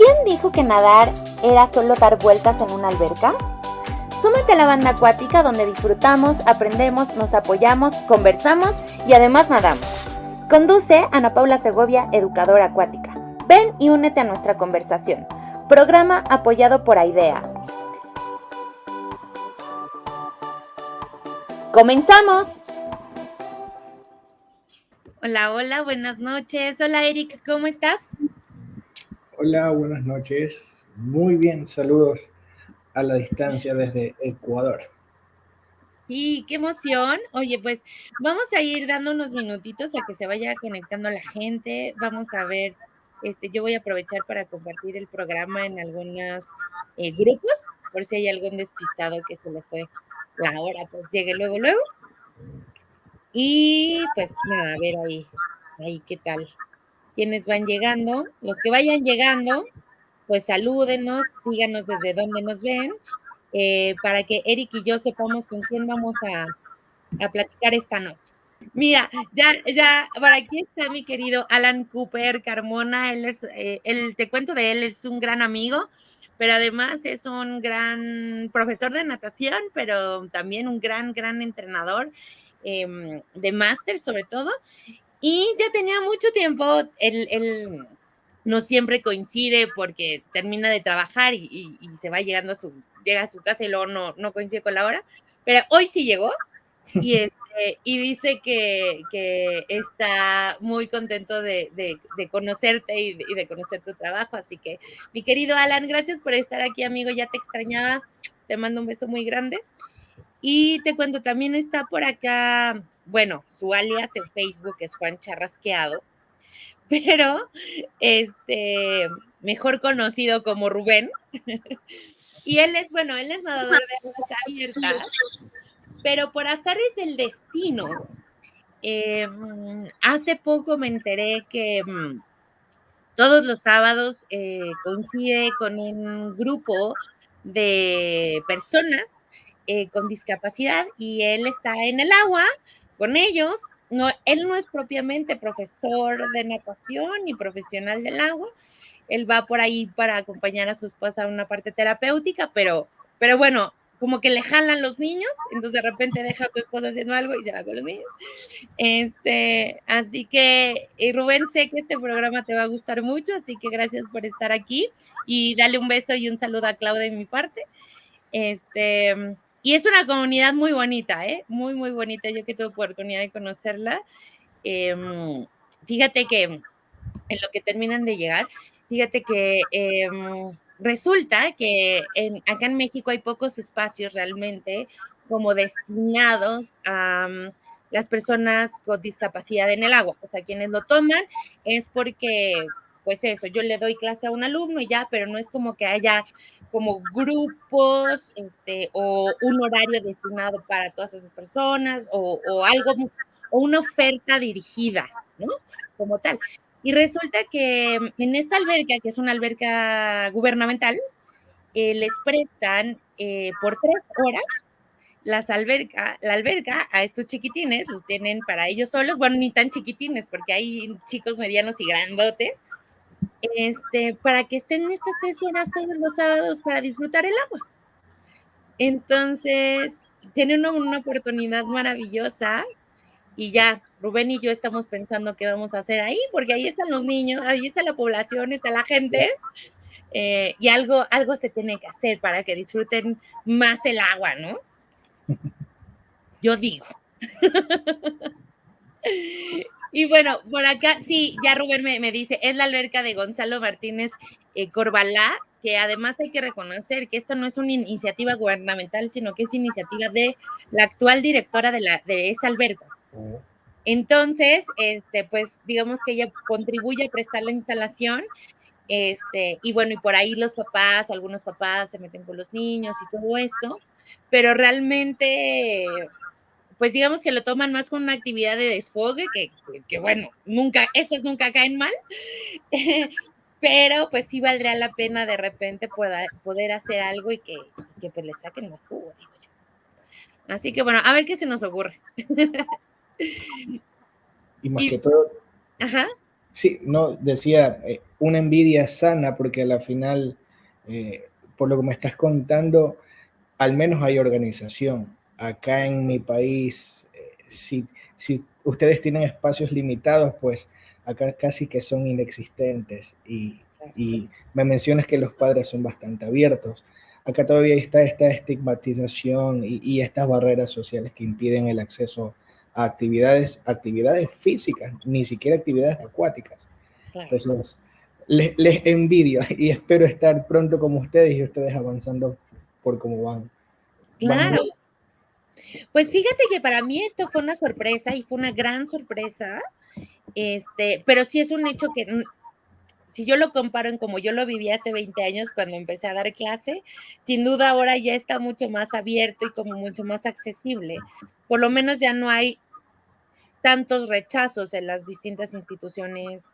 ¿Quién dijo que nadar era solo dar vueltas en una alberca? Súmate a la banda acuática donde disfrutamos, aprendemos, nos apoyamos, conversamos y además nadamos. Conduce Ana Paula Segovia, educadora acuática. Ven y únete a nuestra conversación. Programa apoyado por AIDEA. ¡Comenzamos! Hola, hola, buenas noches. Hola, Erika, ¿cómo estás? Hola, buenas noches. Muy bien, saludos a la distancia desde Ecuador. Sí, qué emoción. Oye, pues vamos a ir dando unos minutitos a que se vaya conectando la gente. Vamos a ver, yo voy a aprovechar para compartir el programa en algunos grupos, por si hay algún despistado que se le fue la hora, pues llegue luego, luego. Y pues nada, a ver ahí qué tal. Quienes van llegando, los que vayan llegando, pues salúdenos, díganos desde dónde nos ven, para que Eric y yo sepamos con quién vamos a platicar esta noche. Mira, ya, por aquí está mi querido Alan Cooper Carmona, te cuento de él, es un gran amigo, pero además es un gran profesor de natación, pero también un gran entrenador de máster sobre todo, y ya tenía mucho tiempo, él no siempre coincide porque termina de trabajar y se va llega a su casa y luego no coincide con la hora, pero hoy sí llegó y dice que está muy contento de conocerte y de conocer tu trabajo. Así que, mi querido Alan, gracias por estar aquí, amigo. Ya te extrañaba. Te mando un beso muy grande. Y te cuento, también está por acá, bueno, su alias en Facebook es Juan Charrasqueado, pero mejor conocido como Rubén. Y él es nadador de aguas abiertas, pero por azares del destino, hace poco me enteré que todos los sábados coincide con un grupo de personas con discapacidad y él está en el agua con ellos. No, él no es propiamente profesor de natación ni profesional del agua. Él va por ahí para acompañar a su esposa a una parte terapéutica, pero bueno, como que le jalan los niños, entonces de repente deja a su esposa haciendo algo y se va con los niños. Así que, Rubén, sé que este programa te va a gustar mucho, así que gracias por estar aquí y dale un beso y un saludo a Claudia de mi parte. Y es una comunidad muy bonita, ¿eh? Muy bonita. Yo que tuve oportunidad de conocerla. Fíjate que en lo que terminan de llegar, fíjate que resulta que acá en México hay pocos espacios realmente como destinados a las personas con discapacidad en el agua. O sea, quienes lo toman es porque, pues eso, yo le doy clase a un alumno y ya, pero no es como que haya como grupos o un horario destinado para todas esas personas o algo, o una oferta dirigida, ¿no? Como tal. Y resulta que en esta alberca, que es una alberca gubernamental, les prestan por 3 horas la alberca a estos chiquitines, los tienen para ellos solos, bueno, ni tan chiquitines, porque hay chicos medianos y grandotes, para que estén estas 3 horas todos los sábados para disfrutar el agua. Entonces, tienen una oportunidad maravillosa y ya, Rubén y yo estamos pensando qué vamos a hacer ahí, porque ahí están los niños, ahí está la población, está la gente, y algo se tiene que hacer para que disfruten más el agua, ¿no? Yo digo. Y bueno, por acá, sí, ya Rubén me dice, es la alberca de Gonzalo Martínez Corbalá, que además hay que reconocer que esta no es una iniciativa gubernamental, sino que es iniciativa de la actual directora de esa alberca. Entonces, pues digamos que ella contribuye a prestar la instalación, y bueno, y por ahí los papás, algunos papás se meten con los niños y todo esto, pero realmente, pues digamos que lo toman más como una actividad de desfogue, que bueno, esas nunca caen mal, pero pues sí valdría la pena de repente poder hacer algo y que pues le saquen más jugo, digo yo. Así que bueno, a ver qué se nos ocurre. Y más Y, que todo, ajá. sí, no decía una envidia sana, porque a la final, por lo que me estás contando, al menos hay organización. Acá en mi país, si ustedes tienen espacios limitados, pues acá casi que son inexistentes. Y me mencionas que los padres son bastante abiertos. Acá todavía está esta estigmatización y estas barreras sociales que impiden el acceso a actividades físicas, ni siquiera actividades acuáticas. Claro. Entonces, les envidio y espero estar pronto como ustedes y ustedes avanzando por cómo van muy Claro. Pues fíjate que para mí esto fue una sorpresa y fue una gran sorpresa, pero sí es un hecho que si yo lo comparo en como yo lo viví hace 20 años cuando empecé a dar clase, sin duda ahora ya está mucho más abierto y como mucho más accesible. Por lo menos ya no hay tantos rechazos en las distintas instituciones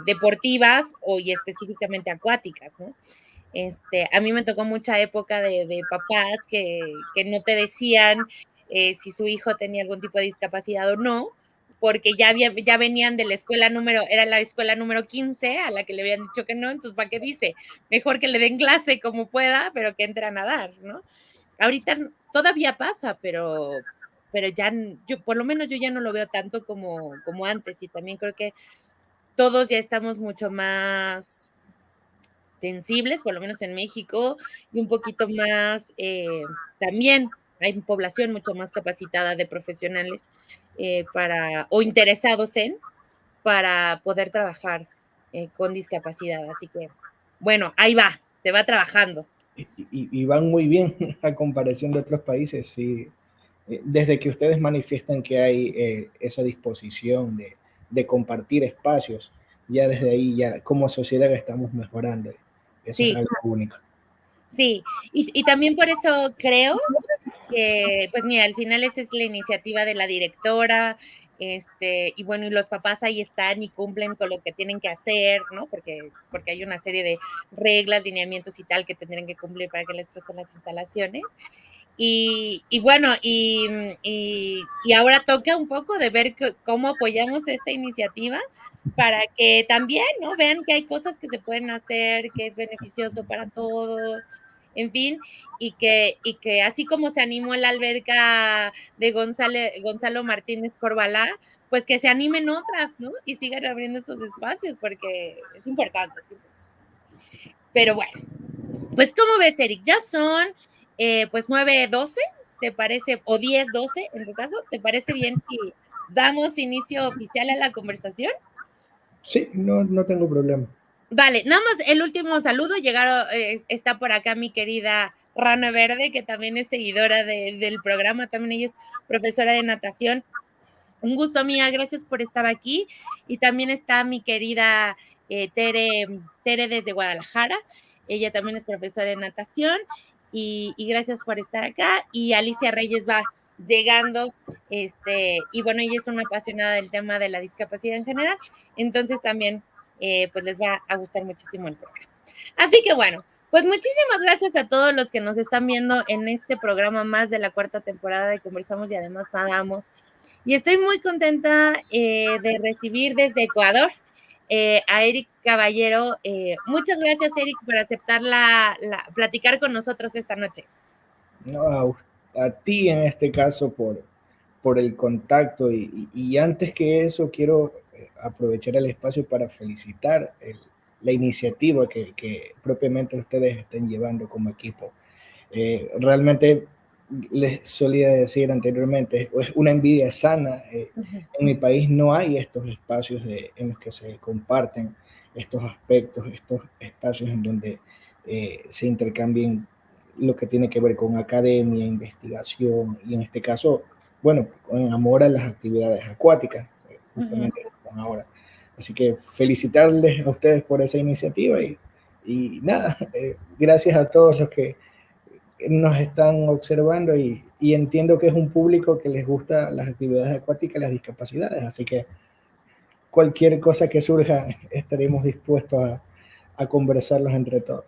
deportivas y específicamente acuáticas, ¿no? A mí me tocó mucha época de papás que no te decían si su hijo tenía algún tipo de discapacidad o no, porque ya venían de la escuela era la escuela número 15 a la que le habían dicho que no, entonces, ¿para qué dice? Mejor que le den clase como pueda, pero que entre a nadar, ¿no? Ahorita todavía pasa, pero ya, yo, por lo menos yo ya no lo veo tanto como antes, y también creo que todos ya estamos mucho más sensibles, por lo menos en México, y un poquito más, también hay población mucho más capacitada de profesionales o interesados para poder trabajar con discapacidad. Así que, bueno, ahí va, se va trabajando. y van muy bien a comparación de otros países. Sí. Desde que ustedes manifiestan que hay esa disposición de compartir espacios, ya desde ahí, ya como sociedad estamos mejorando. Eso es Sí, algo único. sí. Y también por eso creo que, pues mira, al final esa es la iniciativa de la directora, y bueno, y los papás ahí están y cumplen con lo que tienen que hacer, ¿no? Porque hay una serie de reglas, lineamientos y tal que tendrían que cumplir para que les presten las instalaciones. Y bueno, y ahora toca un poco de ver cómo apoyamos esta iniciativa para que también, ¿no? Vean que hay cosas que se pueden hacer, que es beneficioso para todos, en fin, y que así como se animó la alberca de Gonzalo Martínez Corbalá, pues que se animen otras, ¿no? Y sigan abriendo esos espacios porque es importante, es importante. Pero bueno, pues ¿cómo ves, Eric? Ya son pues 9:12, ¿te parece? O 10:12 en tu caso, ¿te parece bien si damos inicio oficial a la conversación? Sí, no, no tengo problema. Vale, nada más el último saludo. Está por acá mi querida Rana Verde, que también es seguidora del programa, también ella es profesora de natación. Un gusto, amiga, gracias por estar aquí. Y también está mi querida Tere desde Guadalajara. Ella también es profesora de natación y gracias por estar acá. Y Alicia Reyes va llegando, y bueno, ella es una apasionada del tema de la discapacidad en general, entonces también pues les va a gustar muchísimo el programa. Así que bueno, pues muchísimas gracias a todos los que nos están viendo en este programa más de la cuarta temporada de Conversamos y además Nadamos. Y estoy muy contenta de recibir desde Ecuador a Eric Caballero. Muchas gracias, Eric, por aceptar platicar con nosotros esta noche. No, a ti en este caso por el contacto y antes que eso quiero aprovechar el espacio para felicitar la iniciativa que propiamente ustedes estén llevando como equipo. Realmente les solía decir anteriormente, es una envidia sana. En mi país no hay estos espacios en los que se comparten estos aspectos, estos espacios en donde se intercambien lo que tiene que ver con academia, investigación y en este caso, bueno, con amor a las actividades acuáticas, justamente con ahora. Así que felicitarles a ustedes por esa iniciativa y nada, gracias a todos los que nos están observando y entiendo que es un público que les gusta las actividades acuáticas y las discapacidades, así que cualquier cosa que surja estaremos dispuestos a conversarlos entre todos.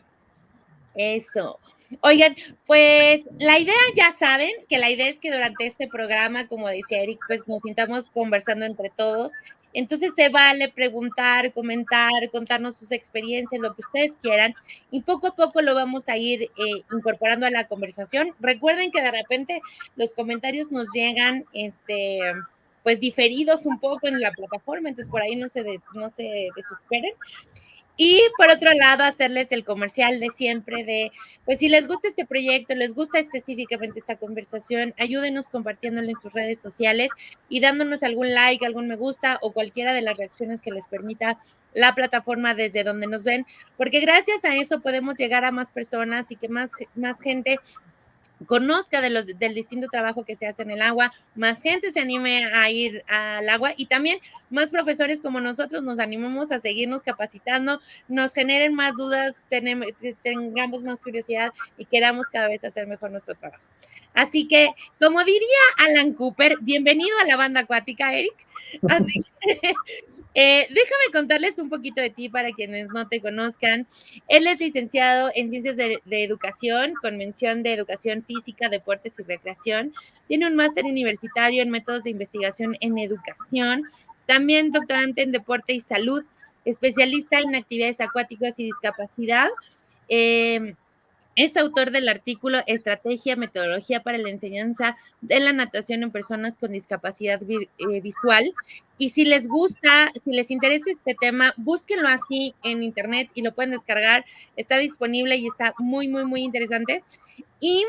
Eso. Oigan, pues la idea, ya saben, que la idea es que durante este programa, como decía Eric, pues nos sintamos conversando entre todos. Entonces se vale preguntar, comentar, contarnos sus experiencias, lo que ustedes quieran, y poco a poco lo vamos a ir incorporando a la conversación. Recuerden que de repente los comentarios nos llegan, pues diferidos un poco en la plataforma, entonces por ahí no se desesperen. Y por otro lado, hacerles el comercial de siempre de, pues si les gusta este proyecto, les gusta específicamente esta conversación, ayúdenos compartiéndolo en sus redes sociales y dándonos algún like, algún me gusta o cualquiera de las reacciones que les permita la plataforma desde donde nos ven, porque gracias a eso podemos llegar a más personas y que más gente conozca del distinto trabajo que se hace en el agua, más gente se anime a ir al agua y también más profesores como nosotros nos animamos a seguirnos capacitando, nos generen más dudas, tengamos más curiosidad y queramos cada vez hacer mejor nuestro trabajo. Así que, como diría Alan Cooper, bienvenido a la banda acuática, Eric. Así que déjame contarles un poquito de ti para quienes no te conozcan. Él es licenciado en Ciencias de Educación, con mención de Educación Física, Deportes y Recreación. Tiene un máster universitario en Métodos de Investigación en Educación. También doctorante en Deporte y Salud, especialista en actividades acuáticas y discapacidad. Es autor del artículo Estrategia, Metodología para la Enseñanza de la Natación en Personas con Discapacidad Visual. Y si les gusta, si les interesa este tema, búsquenlo así en internet y lo pueden descargar. Está disponible y está muy, muy, muy interesante. Y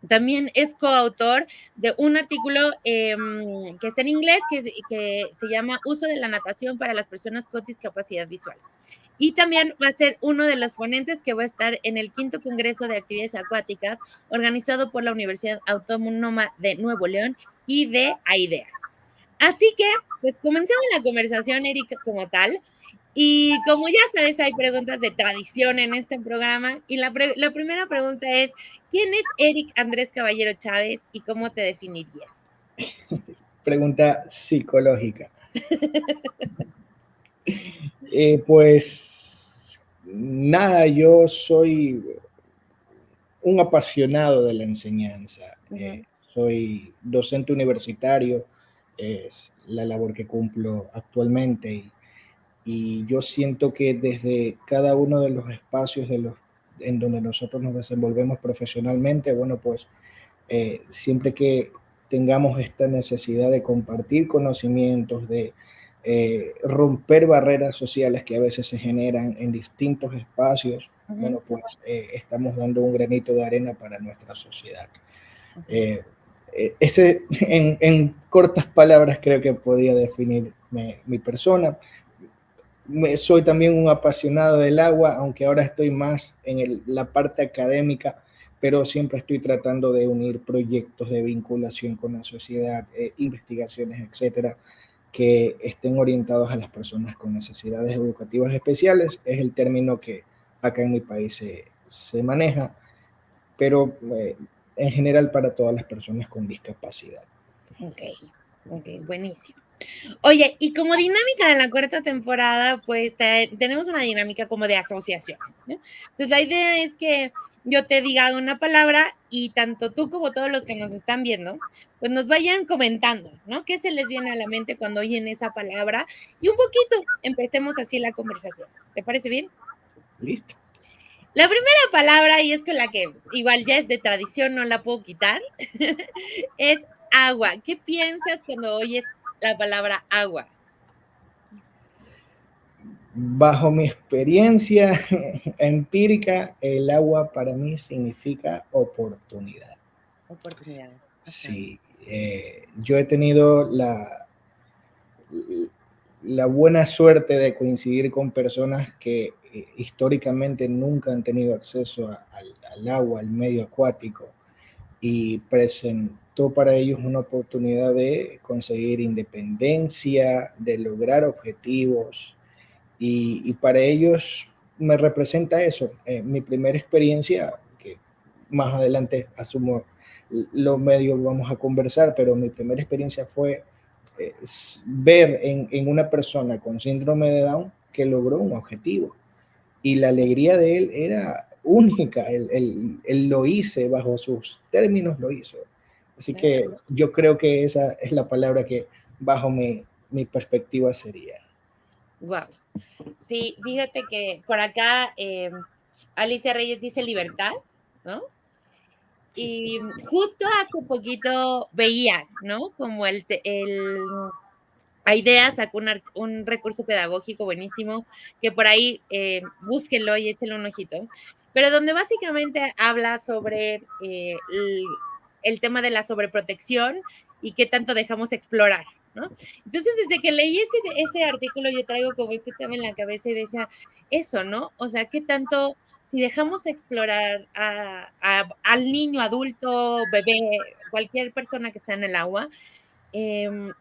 también es coautor de un artículo que está en inglés que se llama Uso de la natación para las personas con discapacidad visual. Y también va a ser uno de los ponentes que va a estar en el 5º Congreso de Actividades Acuáticas organizado por la Universidad Autónoma de Nuevo León y de AIDEA. Así que, pues comencemos la conversación, Erika, como tal. Y como ya sabes, hay preguntas de tradición en este programa. Y la primera pregunta es, ¿quién es Eric Andrés Caballero Chávez y cómo te definirías? Pregunta psicológica. Pues nada, yo soy un apasionado de la enseñanza. Soy docente universitario, es la labor que cumplo actualmente y yo siento que desde cada uno de los espacios en donde nosotros nos desenvolvemos profesionalmente, bueno, pues siempre que tengamos esta necesidad de compartir conocimientos, de romper barreras sociales que a veces se generan en distintos espacios, bueno, pues estamos dando un granito de arena para nuestra sociedad. Ese, en cortas palabras, creo que podía definir mi persona. Soy también un apasionado del agua, aunque ahora estoy más en la parte académica, pero siempre estoy tratando de unir proyectos de vinculación con la sociedad, investigaciones, etcétera, que estén orientados a las personas con necesidades educativas especiales. Es el término que acá en mi país se maneja, pero en general para todas las personas con discapacidad. Ok, buenísimo. Oye, y como dinámica de la 4ª temporada, pues tenemos una dinámica como de asociaciones, ¿no? Entonces la idea es que yo te diga una palabra y tanto tú como todos los que nos están viendo, pues nos vayan comentando, ¿no? ¿Qué se les viene a la mente cuando oyen esa palabra? Y un poquito empecemos así la conversación. ¿Te parece bien? Listo. La primera palabra, y es con la que igual ya es de tradición, no la puedo quitar, es agua. ¿Qué piensas cuando oyes la palabra agua? Bajo mi experiencia empírica, el agua para mí significa oportunidad. Oportunidad. Sí, yo he tenido la buena suerte de coincidir con personas que históricamente nunca han tenido acceso al agua, al medio acuático, y presentó para ellos una oportunidad de conseguir independencia, de lograr objetivos, y para ellos me representa eso. Mi primera experiencia, que más adelante asumo los medios vamos a conversar, pero mi primera experiencia fue ver en una persona con síndrome de Down que logró un objetivo y la alegría de él era única, él lo hice bajo sus términos, lo hizo. Así que yo creo que esa es la palabra que bajo mi mi perspectiva sería. Wow. Sí, fíjate que por acá Alicia Reyes dice libertad, ¿no? Sí. Y justo hace poquito veía, ¿no? Como Aidea sacó un recurso pedagógico buenísimo, que por ahí búsquenlo y échenle un ojito, pero donde básicamente habla sobre el tema de la sobreprotección y qué tanto dejamos explorar, ¿no? Entonces, desde que leí ese artículo, yo traigo como este tema en la cabeza y decía, eso, ¿no? O sea, qué tanto, si dejamos explorar al niño, adulto, bebé, cualquier persona que está en el agua,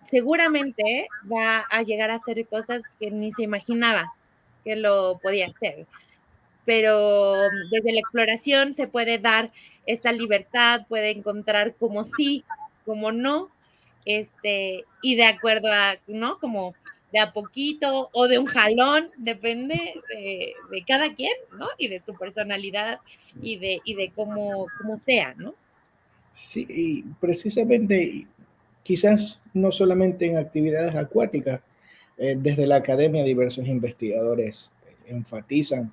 seguramente va a llegar a hacer cosas que ni se imaginaba que lo podía hacer. Pero desde la exploración se puede dar esta libertad, puede encontrar como sí, como no, y de acuerdo a, ¿no? Como de a poquito o de un jalón, depende de cada quien, ¿no? Y de su personalidad y de cómo sea, ¿no? Sí, y precisamente, quizás no solamente en actividades acuáticas, desde la academia diversos investigadores enfatizan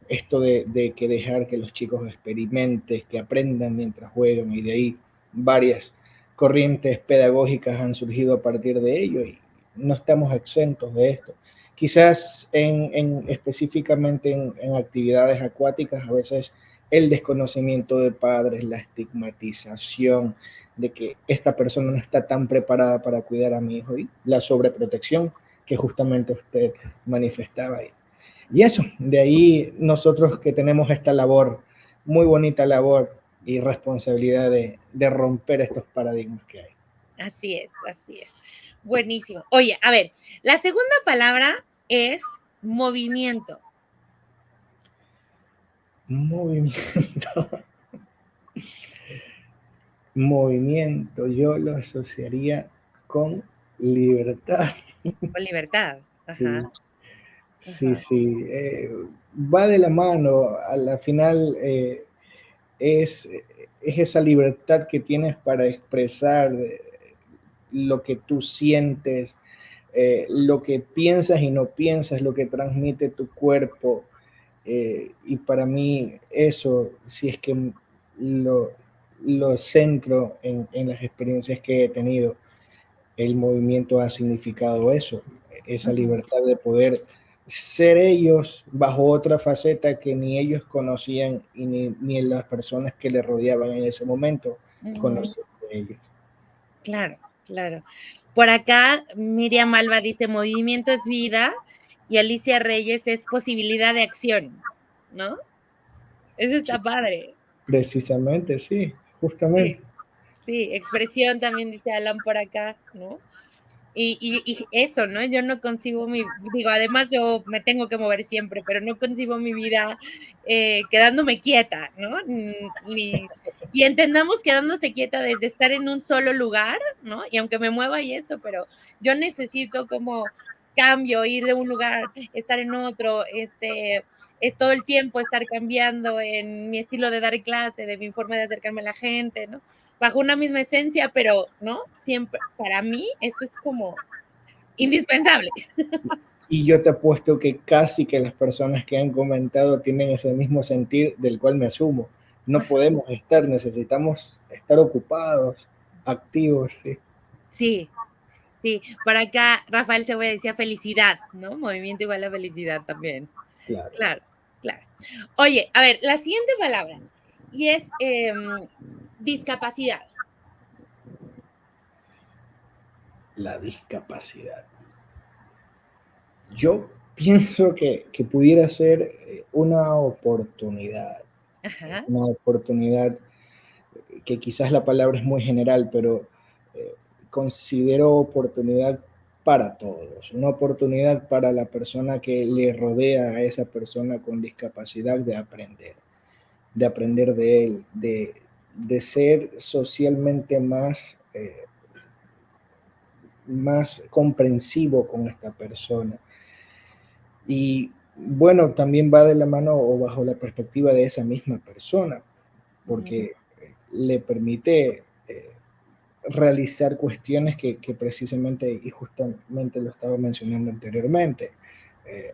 esto de que dejar que los chicos experimenten, que aprendan mientras juegan, y de ahí varias corrientes pedagógicas han surgido a partir de ello y no estamos exentos de esto. Quizás específicamente en actividades acuáticas, a veces el desconocimiento de padres, la estigmatización de que esta persona no está tan preparada para cuidar a mi hijo y la sobreprotección que justamente usted manifestaba ahí. Y eso, de ahí nosotros que tenemos esta labor, muy bonita labor y responsabilidad de romper estos paradigmas que hay. Así es, así es. Buenísimo. Oye, a ver, la segunda palabra es movimiento. Movimiento, movimiento, yo lo asociaría con libertad. Con libertad. Sí, Ajá, sí, ajá. sí, va de la mano, a la final es, es esa libertad que tienes para expresar lo que tú sientes, lo que piensas y no piensas, lo que transmite tu cuerpo. Y para mí eso, si es que lo, lo centro en las experiencias que he tenido, el movimiento ha significado eso, esa Ujú, libertad de poder ser ellos bajo otra faceta que ni ellos conocían y ni las personas que le rodeaban en ese momento ujú. conocían de ellos. Claro, claro. Por acá, Miriam Alba dice: "Movimiento es vida", y Alicia Reyes es posibilidad de acción, ¿no? Eso Sí, está padre. precisamente, sí, Sí, justamente. sí, expresión también dice Alan por acá, ¿no? Y eso, ¿no? Yo no concibo digo, además yo me tengo que mover siempre, pero no concibo mi vida, quedándome quieta, ¿no? Y entendamos quedándose quieta desde estar en un solo lugar, ¿no? Y aunque me mueva y esto, pero yo necesito como cambio, ir de un lugar, estar en otro, todo el tiempo estar cambiando en mi estilo de dar clase, de mi forma de acercarme a la gente, ¿no? Bajo una misma esencia, pero, ¿no? Siempre, para mí, eso es como indispensable. Y yo te apuesto que casi que las personas que han comentado tienen ese mismo sentir del cual me asumo. No podemos estar, necesitamos estar ocupados, activos, sí, Sí, sí. Por acá Rafael Cebolla decía felicidad, ¿no? Movimiento igual a felicidad también. claro. Claro, claro. Oye, a ver, la siguiente palabra, y es discapacidad. La discapacidad. Yo pienso que pudiera ser Ajá. una oportunidad que quizás la palabra es muy general, pero eh, considero oportunidad para todos, una oportunidad para la persona que le rodea a esa persona con discapacidad de aprender de él, de ser socialmente más comprensivo con esta persona. Y bueno, también va de la mano o bajo la perspectiva de esa misma persona, Ujú, porque le permite realizar cuestiones que precisamente y justamente lo estaba mencionando anteriormente.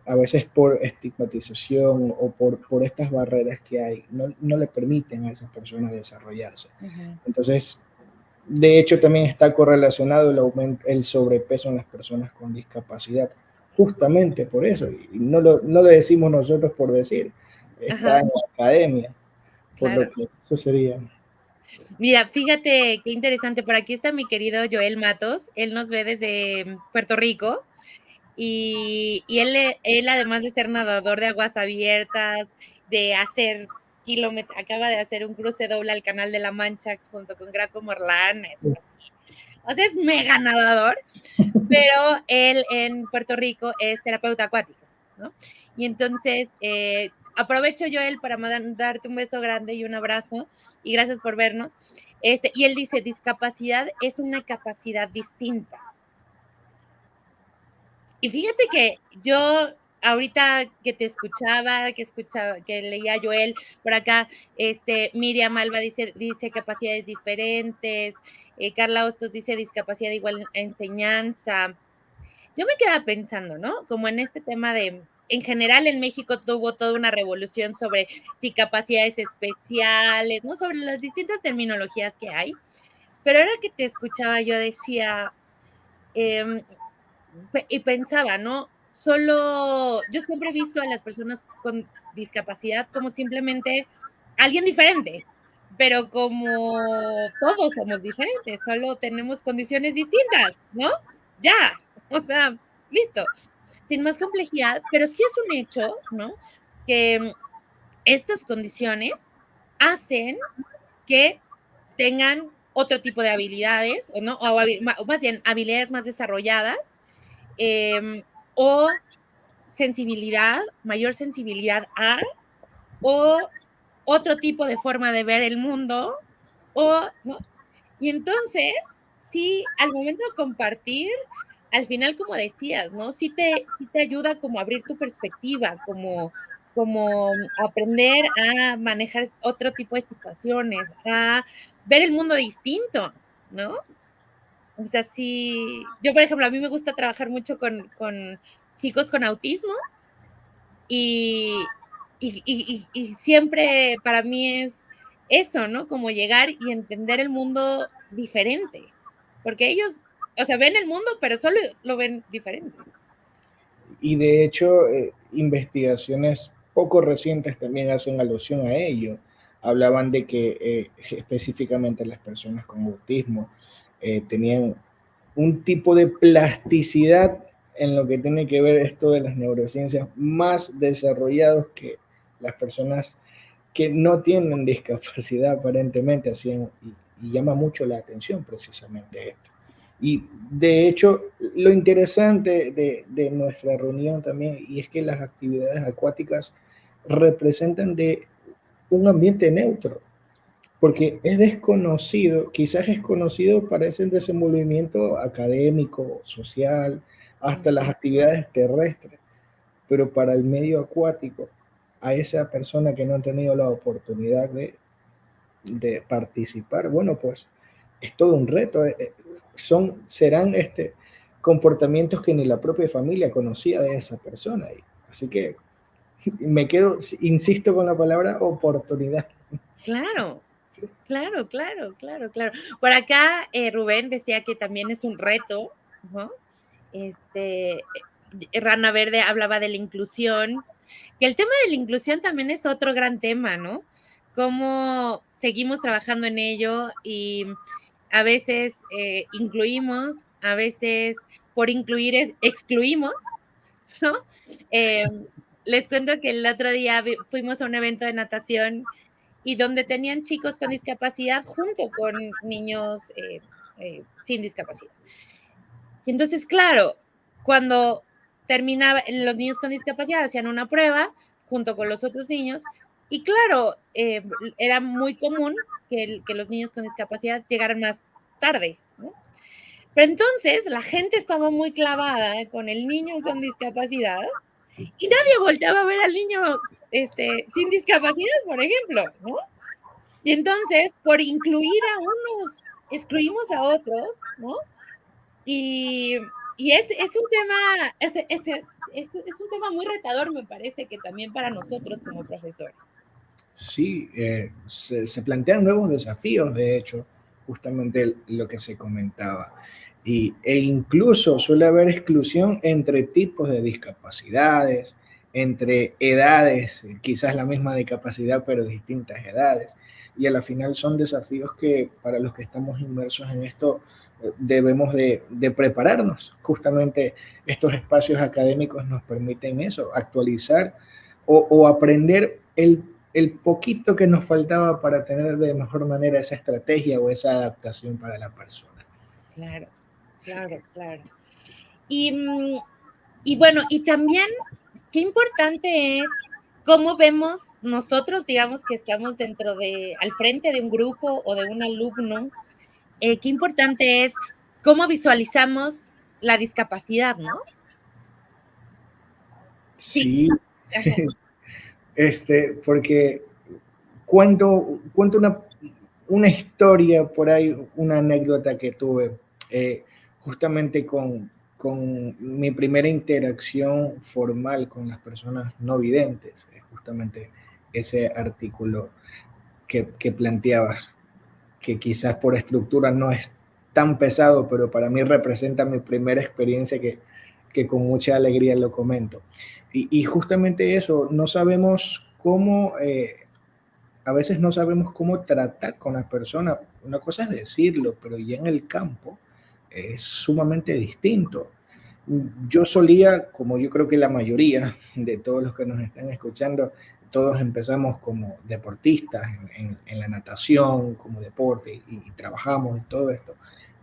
A veces por estigmatización o por estas barreras que hay, no le permiten a esas personas desarrollarse. Ujú. Entonces, de hecho, también está correlacionado el sobrepeso en las personas con discapacidad, justamente por eso, y no lo decimos nosotros por decir, está Ajá, en la academia, por lo claro. que eso sería. Mira, fíjate qué interesante, por aquí está mi querido Joel Matos, él nos ve desde Puerto Rico y él además de ser nadador de aguas abiertas, de hacer kilómetros, acaba de hacer un cruce doble al Canal de la Mancha junto con Graco Morlán, es así. O sea, es mega nadador, pero él en Puerto Rico es terapeuta acuático, ¿no? Y entonces, aprovecho yo él para darte un beso grande y un abrazo, y gracias por vernos. Y él dice, discapacidad es una capacidad distinta. Y fíjate que yo ahorita que te escuchaba, que leía a Joel por acá, Miriam Alba dice capacidades diferentes, Carla Hostos dice discapacidad igual a enseñanza. Yo me quedaba pensando, ¿no? Como en este tema de, en general en México tuvo toda una revolución sobre si capacidades especiales, ¿no? Sobre las distintas terminologías que hay. Pero ahora que te escuchaba, yo decía, em, y pensaba, ¿no? Solo, yo siempre he visto a las personas con discapacidad como simplemente alguien diferente, pero como todos somos diferentes, solo tenemos condiciones distintas, ¿no? Ya, o sea, listo, sin más complejidad, pero sí es un hecho, ¿no? Que estas condiciones hacen que tengan otro tipo de habilidades, o no, o más bien habilidades más desarrolladas, em, o sensibilidad, mayor sensibilidad a, o otro tipo de forma de ver el mundo, o, ¿no? Y entonces, sí, al momento de compartir, al final, como decías, ¿no? Sí te ayuda como a abrir tu perspectiva, como aprender a manejar otro tipo de situaciones, a ver el mundo distinto, ¿no? O sea, sí, yo, por ejemplo, a mí me gusta trabajar mucho con chicos con autismo y y siempre para mí es eso, ¿no? Como llegar y entender el mundo diferente, porque ellos, o sea, ven el mundo, pero solo lo ven diferente. Y de hecho, investigaciones poco recientes también hacen alusión a ello. Hablaban de que específicamente las personas con autismo tenían un tipo de plasticidad en lo que tiene que ver esto de las neurociencias más desarrollados que las personas que no tienen discapacidad aparentemente, así y llama mucho la atención precisamente esto. Y de hecho, lo interesante de nuestra reunión también, y es que las actividades acuáticas representan de un ambiente neutro, porque es desconocido, quizás es conocido para ese desenvolvimiento académico, social, hasta las Ujú. actividades terrestres, pero para el medio acuático, a esa persona que no ha tenido la oportunidad de participar, bueno, pues es todo un reto. Serán comportamientos que ni la propia familia conocía de esa persona. Así que me quedo, insisto con la palabra oportunidad. Claro, Sí. claro, claro, claro, claro. Por acá, Rubén decía que también es un reto, ¿no? Este, Rana Verde hablaba de la inclusión, que el tema de la inclusión también es otro gran tema, ¿no? Cómo seguimos trabajando en ello y a veces incluimos, a veces por incluir excluimos, ¿no? Les cuento que el otro día fuimos a un evento de natación y donde tenían chicos con discapacidad junto con niños sin discapacidad. Y entonces, claro, cuando terminaba, los niños con discapacidad hacían una prueba junto con los otros niños y claro, era muy común que los niños con discapacidad llegaran más tarde, ¿no? Pero entonces la gente estaba muy clavada con el niño con discapacidad y nadie volteaba a ver al niño sin discapacidad, por ejemplo, ¿no? Y entonces, por incluir a unos excluimos a otros, ¿no? Y, y es un tema, es un tema muy retador, me parece, que también para nosotros como profesores. Sí, se plantean nuevos desafíos, de hecho, justamente lo que se comentaba. E incluso suele haber exclusión entre tipos de discapacidades, entre edades, quizás la misma discapacidad, pero distintas edades. Y a la final son desafíos que para los que estamos inmersos en esto debemos de prepararnos. Justamente estos espacios académicos nos permiten eso, actualizar o aprender el poquito que nos faltaba para tener de mejor manera esa estrategia o esa adaptación para la persona. Claro, Sí, claro, claro. Y, y bueno, y también qué importante es cómo vemos nosotros, digamos, que estamos dentro de, al frente de un grupo o de un alumno, qué importante es cómo visualizamos la discapacidad, ¿no? Sí, sí. ajá, Porque cuento una historia por ahí, una anécdota que tuve justamente con mi primera interacción formal con las personas no videntes, justamente ese artículo que planteabas, que quizás por estructura no es tan pesado, pero para mí representa mi primera experiencia que con mucha alegría lo comento. Y justamente eso, no sabemos cómo, a veces no sabemos cómo tratar con la persona. Una cosa es decirlo, pero ya en el campo es sumamente distinto. Yo solía, como yo creo que la mayoría de todos los que nos están escuchando, todos empezamos como deportistas en la natación, como deporte, y trabajamos y todo esto.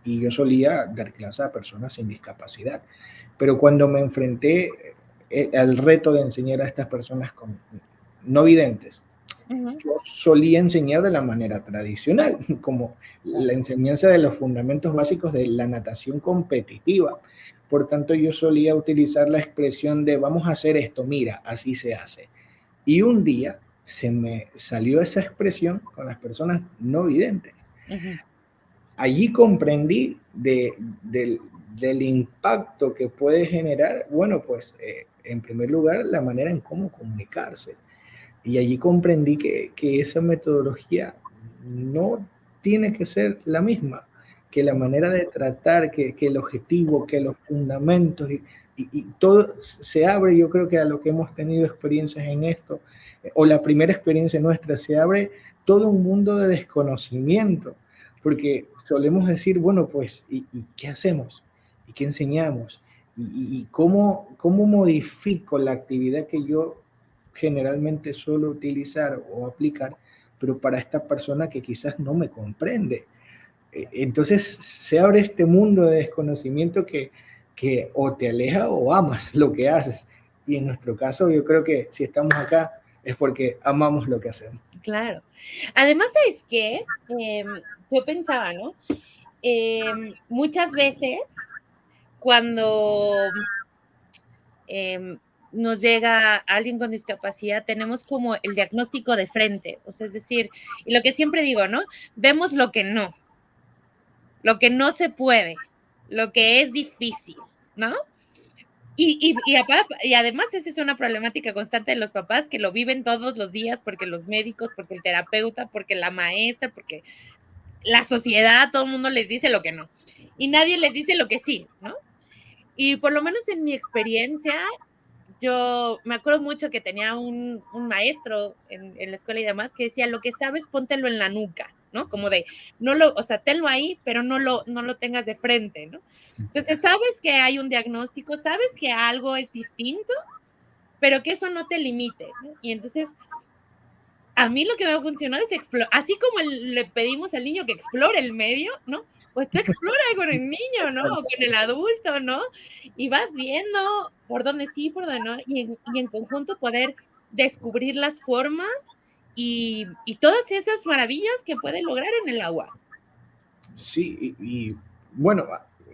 Y yo solía dar clases a personas sin discapacidad. Pero cuando me enfrenté al reto de enseñar a estas personas con no videntes, ujú, yo solía enseñar de la manera tradicional, como la enseñanza de los fundamentos básicos de la natación competitiva. Por tanto, yo solía utilizar la expresión de vamos a hacer esto, mira, así se hace. Y un día se me salió esa expresión con las personas no videntes. ujú. Allí comprendí del impacto que puede generar, bueno, pues en primer lugar, la manera en cómo comunicarse. Y allí comprendí que esa metodología no tiene que ser la misma, que la manera de tratar, que el objetivo, que los fundamentos y todo se abre, yo creo que a lo que hemos tenido experiencias en esto, o la primera experiencia nuestra, se abre todo un mundo de desconocimiento, porque solemos decir, bueno, pues, ¿y qué hacemos? ¿Y qué enseñamos? ¿Y cómo modifico la actividad que yo generalmente suelo utilizar o aplicar, pero para esta persona que quizás no me comprende? Entonces se abre este mundo de desconocimiento que o te aleja o amas lo que haces. Y en nuestro caso, yo creo que si estamos acá es porque amamos lo que hacemos. Claro. Además, ¿sabes qué? Yo pensaba, ¿no? Muchas veces cuando nos llega alguien con discapacidad, tenemos como el diagnóstico de frente, o sea, es decir, y lo que siempre digo, ¿no? Vemos lo que no se puede, lo que es difícil, ¿no? Y además esa es una problemática constante de los papás que lo viven todos los días porque los médicos, porque el terapeuta, porque la maestra, porque la sociedad, todo el mundo les dice lo que no. Y nadie les dice lo que sí, ¿no? Y por lo menos en mi experiencia, yo me acuerdo mucho que tenía un maestro en la escuela y demás que decía, lo que sabes, póntelo en la nuca, ¿no? Como de, no lo, o sea, tenlo ahí, pero no lo tengas de frente, ¿no? Entonces, sabes que hay un diagnóstico, sabes que algo es distinto, pero que eso no te limite, ¿no? Y entonces, a mí lo que me ha funcionado es explorar, así como le pedimos al niño que explore el medio, ¿no? Pues tú explora con el niño, ¿no? O con el adulto, ¿no? Y vas viendo por dónde sí, por dónde no, y en conjunto poder descubrir las formas y todas esas maravillas que puede lograr en el agua. Sí, bueno,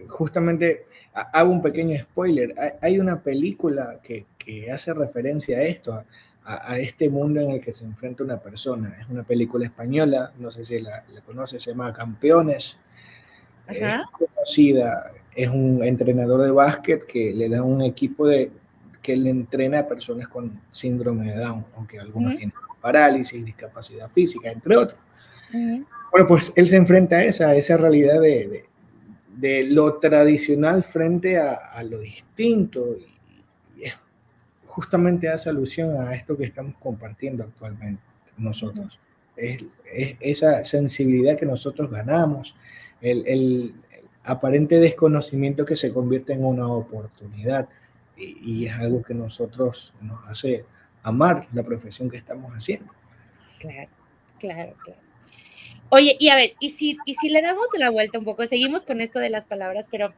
justamente hago un pequeño spoiler. Hay una película que hace referencia a esto, a este mundo en el que se enfrenta una persona. Es una película española, no sé si la conoces, se llama Campeones. es Ajá. conocida, es un entrenador de básquet que le da un equipo que le entrena a personas con síndrome de Down, aunque algunos Ujú, tienen parálisis, discapacidad física, entre otros. ujú, Bueno, pues él se enfrenta a esa realidad de lo tradicional frente a lo distinto y justamente hace alusión a esto que estamos compartiendo actualmente ujú. nosotros. Es esa sensibilidad que nosotros ganamos, el aparente desconocimiento que se convierte en una oportunidad y es algo que nosotros nos hace amar la profesión que estamos haciendo. Claro, claro, claro. Oye, y a ver, y si le damos la vuelta un poco, seguimos con esto de las palabras, pero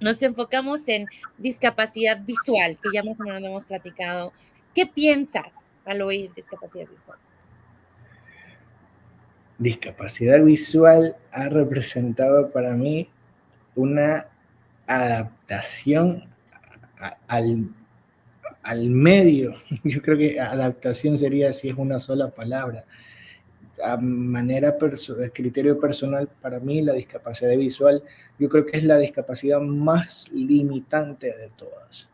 nos enfocamos en discapacidad visual, que ya más o menos lo hemos platicado. ¿Qué piensas al oír discapacidad visual? Discapacidad visual ha representado para mí una adaptación al, al medio. Yo creo que adaptación sería si es una sola palabra. A manera, criterio personal, para mí la discapacidad visual, yo creo que es la discapacidad más limitante de todas.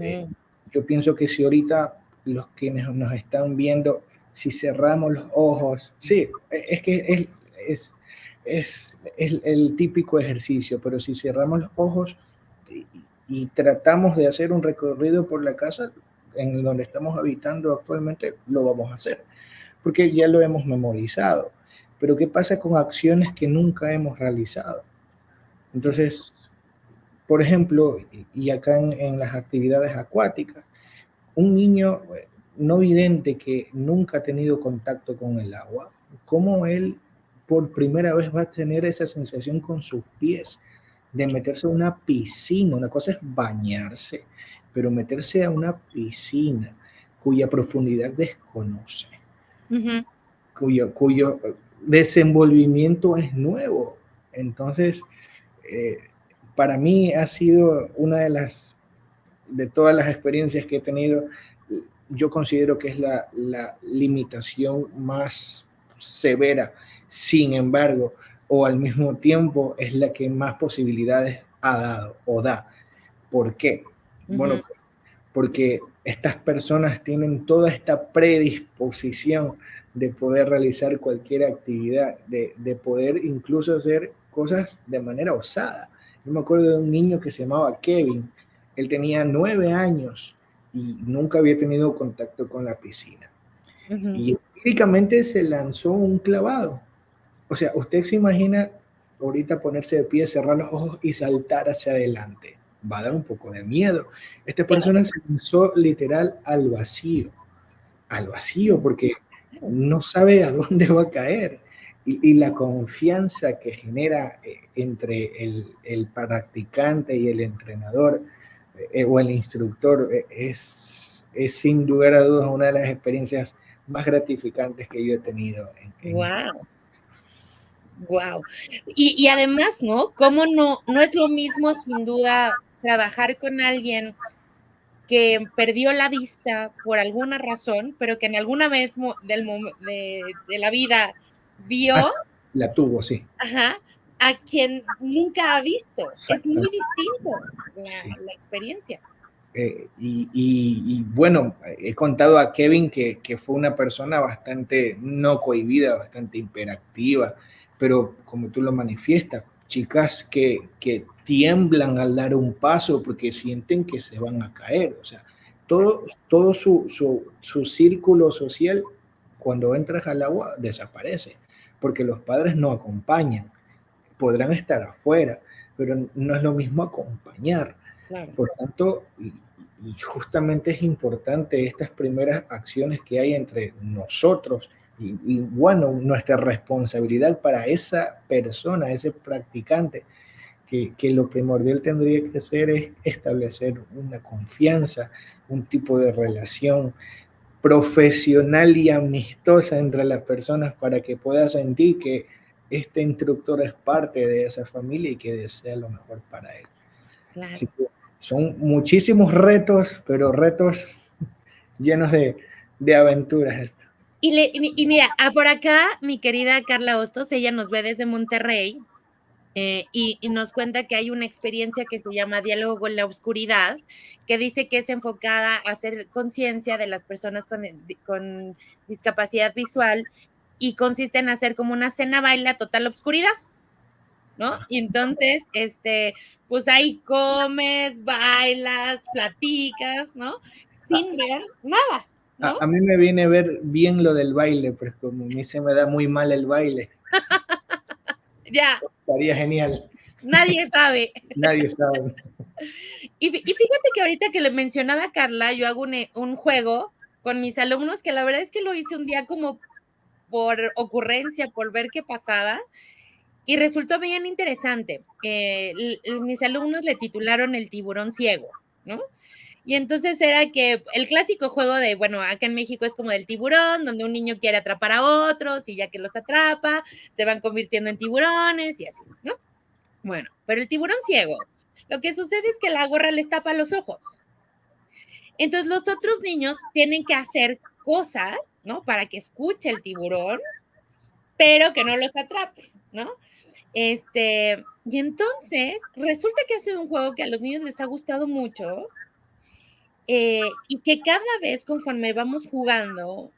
Eh, Ujú, yo pienso que si ahorita los que nos están viendo, si cerramos los ojos, sí, es que es el típico ejercicio, pero si cerramos los ojos y, y tratamos de hacer un recorrido por la casa en donde estamos habitando actualmente, lo vamos a hacer, porque ya lo hemos memorizado. Pero ¿qué pasa con acciones que nunca hemos realizado? claro. Entonces, por ejemplo, y acá en las actividades acuáticas, un niño no vidente que nunca ha tenido contacto con el agua, ¿cómo él por primera vez va a tener esa sensación con sus pies de meterse a una piscina? Una cosa es bañarse, pero meterse a una piscina cuya profundidad desconoce, Ujú, cuyo desenvolvimiento es nuevo. Entonces, eh, para mí ha sido una de todas las experiencias que he tenido, yo considero que es la limitación más severa. Sin embargo, o al mismo tiempo, es la que más posibilidades ha dado o da. ¿Por qué? ujú, Bueno, porque estas personas tienen toda esta predisposición de poder realizar cualquier actividad, de poder incluso hacer cosas de manera osada. Yo me acuerdo de un niño que se llamaba Kevin, él tenía 9 años y nunca había tenido contacto con la piscina. ujú. Y empíricamente se lanzó un clavado. O sea, usted se imagina ahorita ponerse de pie, cerrar los ojos y saltar hacia adelante. Va a dar un poco de miedo. Esta Claro, persona se lanzó literal al vacío, porque claro. no sabe a dónde va a caer. Y la confianza que genera entre el practicante y el entrenador o el instructor es sin lugar a dudas una de las experiencias más gratificantes que yo he tenido en mi vida. Guau, guau. Y además, ¿no? ¿Cómo no es lo mismo, sin duda, trabajar con alguien que perdió la vista por alguna razón, pero que en alguna vez de la vida Ah, vio, sí, la tuvo, sí. ajá, a quien nunca ha visto. Es muy Exactamente, distinto la sí. la experiencia. Y bueno, he contado a Kevin que fue una persona bastante no cohibida, bastante hiperactiva, pero como tú lo manifiestas, chicas que tiemblan al dar un paso porque sienten que se van a caer. O sea, todo su círculo social, cuando entras al agua, desaparece, porque los padres no acompañan. Podrán estar afuera, pero no es lo mismo acompañar. Claro. Por tanto, y justamente es importante estas primeras acciones que hay entre nosotros y bueno, nuestra responsabilidad para esa persona, ese practicante, que lo primordial tendría que ser es establecer una confianza, un tipo de relación profesional y amistosa entre las personas para que pueda sentir que este instructor es parte de esa familia y que desea lo mejor para él. Así Claro. que son muchísimos retos, pero retos llenos de aventuras. Esto. Y mira, por acá mi querida Carla Hostos, ella nos ve desde Monterrey. y nos cuenta que hay una experiencia que se llama Diálogo con la Oscuridad, que dice que es enfocada a hacer conciencia de las personas con discapacidad visual y consiste en hacer como una cena baile a total oscuridad, ¿no? Y entonces, pues ahí comes, bailas, platicas, ¿no? A, Sin ver nada, ¿no? a mí me viene a ver bien lo del baile, pero como a mí se me da muy mal el baile, Ya, estaría genial. nadie sabe. Nadie sabe. Y fíjate que ahorita que le mencionaba a Carla, yo hago un juego con mis alumnos que la verdad es que lo hice un día como por ocurrencia, por ver qué pasaba, y resultó bien interesante. Mis alumnos le titularon El tiburón ciego, ¿no? Y entonces era que el clásico juego de, bueno, acá en México es como del tiburón, donde un niño quiere atrapar a otros y ya que los atrapa, se van convirtiendo en tiburones y así, ¿no? Bueno, pero el tiburón ciego, lo que sucede es que la gorra les tapa los ojos. Entonces los otros niños tienen que hacer cosas, ¿no? Para que escuche el tiburón, pero que no los atrape, ¿no? Y entonces resulta que ha sido un juego que a los niños les ha gustado mucho, y que cada vez conforme vamos jugando,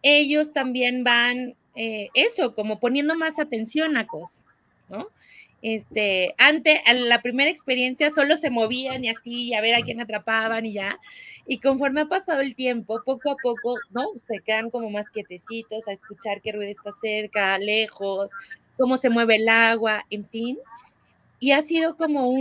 ellos también van, eso, como poniendo más atención a cosas, ¿no? A la primera experiencia solo se movían y así, a ver a quién atrapaban y ya. Y conforme ha pasado el tiempo, poco a poco, ¿no? Se quedan como más quietecitos a escuchar qué ruido está cerca, lejos, cómo se mueve el agua, en fin. Y ha sido como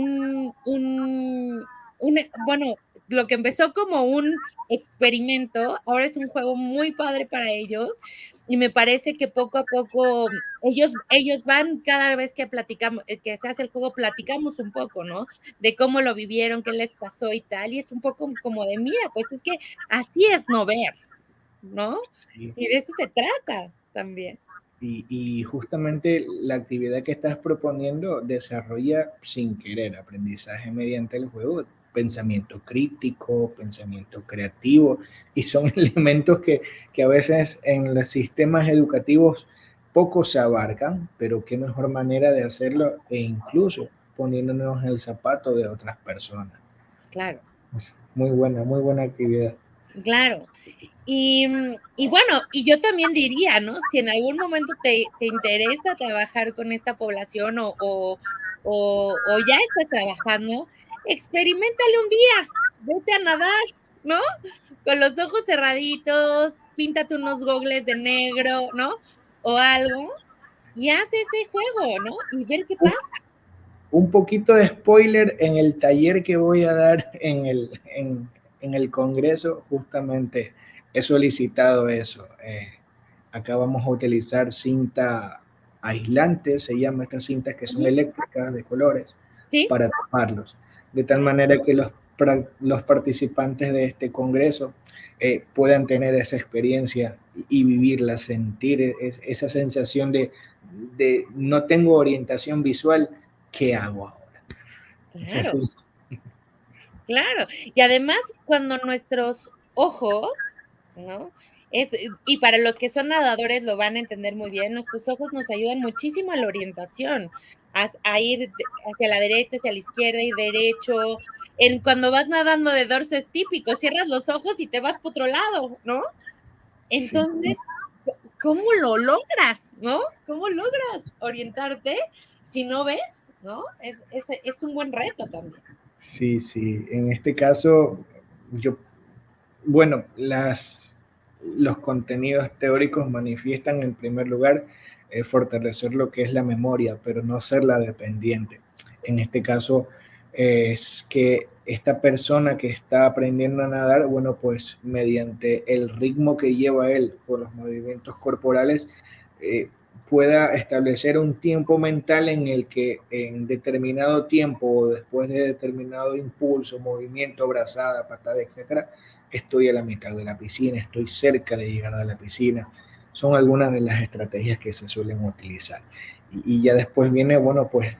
bueno, lo que empezó como un experimento, ahora es un juego muy padre para ellos, y me parece que poco a poco ellos van cada vez que platicamos, que se hace el juego, platicamos un poco, ¿no? De cómo lo vivieron, qué les pasó y tal, y es un poco como de, mira, pues es que así es no ver, ¿no? Sí. Y de eso se trata también. Y justamente la actividad que estás proponiendo desarrolla sin querer aprendizaje mediante el juego, pensamiento crítico, pensamiento creativo, y son elementos que a veces en los sistemas educativos poco se abarcan, pero qué mejor manera de hacerlo e incluso poniéndonos en el zapato de otras personas. Claro, Es muy buena actividad. claro. Y bueno, y yo también diría, ¿no? Si en algún momento te interesa trabajar con esta población o ya estás trabajando, experiméntale un día, vete a nadar, ¿no? Con los ojos cerraditos, píntate unos gogles de negro, ¿no? O algo, y haz ese juego, ¿no? Y ver qué pasa. Un poquito de spoiler en el taller que voy a dar en el Congreso, justamente he solicitado eso. Acá vamos a utilizar cinta aislante, se llama estas cintas que son Ujú, eléctricas de colores, ¿sí? para taparlos, de tal manera que los participantes de este Congreso puedan tener esa experiencia y vivirla, sentir esa sensación de no tengo orientación visual, ¿qué hago ahora? Es Claro. así. Claro, y además cuando nuestros ojos, ¿no? Y para los que son nadadores lo van a entender muy bien, nuestros ojos nos ayudan muchísimo a la orientación, a ir hacia la derecha, hacia la izquierda y derecho. Cuando vas nadando de dorso es típico, cierras los ojos y te vas por otro lado, ¿no? Sí, Entonces, ¿cómo lo logras, no? ¿Cómo logras orientarte si no ves, no? Es un buen reto también. sí, sí. En este caso, yo, bueno, los contenidos teóricos manifiestan en primer lugar fortalecer lo que es la memoria, pero no hacerla dependiente. En este caso, es que esta persona que está aprendiendo a nadar, bueno, pues mediante el ritmo que lleva él por los movimientos corporales, eh, pueda establecer un tiempo mental en el que en determinado tiempo o después de determinado impulso, movimiento, brazada, patada, etcétera, estoy a la mitad de la piscina, estoy cerca de llegar a la piscina. Son algunas de las estrategias que se suelen utilizar. Y ya después viene, bueno, pues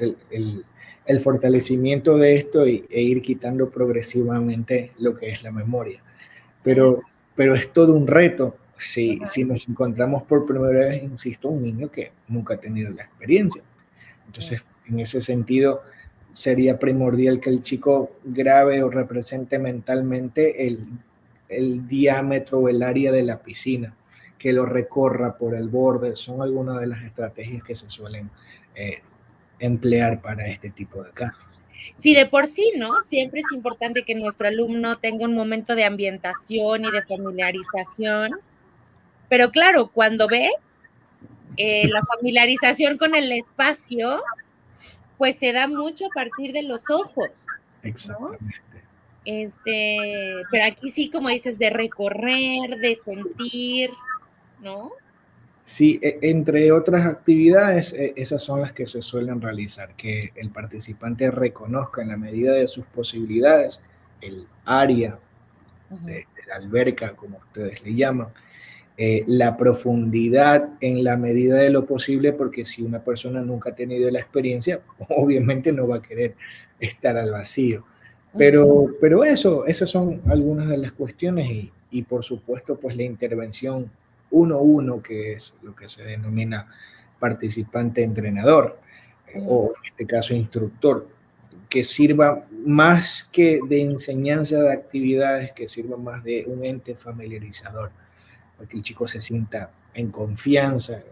el fortalecimiento de esto e ir quitando progresivamente lo que es la memoria. Claro. Pero es todo un reto Ajá. si nos encontramos por primera vez, insisto, un niño que nunca ha tenido la experiencia. Entonces, En ese sentido, sería primordial que el chico grabe o represente mentalmente el diámetro o el área de la piscina, que lo recorra por el borde. Son algunas de las estrategias que se suelen eh, emplear para este tipo de casos. Si de por sí, ¿no? Siempre es importante que nuestro alumno tenga un momento de ambientación y de familiarización, pero claro, cuando ves la familiarización con el espacio, pues se da mucho a partir de los ojos, ¿no? Exactamente. Pero aquí sí, como dices, de recorrer, de sentir, ¿no? Sí, entre otras actividades, esas son las que se suelen realizar, que el participante reconozca en la medida de sus posibilidades el área Ujú, de la alberca, como ustedes le llaman, la profundidad en la medida de lo posible, porque si una persona nunca ha tenido la experiencia, obviamente no va a querer estar al vacío. ujú, Pero eso, esas son algunas de las cuestiones y por supuesto, pues la intervención uno a uno, que es lo que se denomina participante entrenador, ujú. o en este caso instructor, que sirva más que de enseñanza de actividades, que sirva más de un ente familiarizador, para que el chico se sienta en confianza,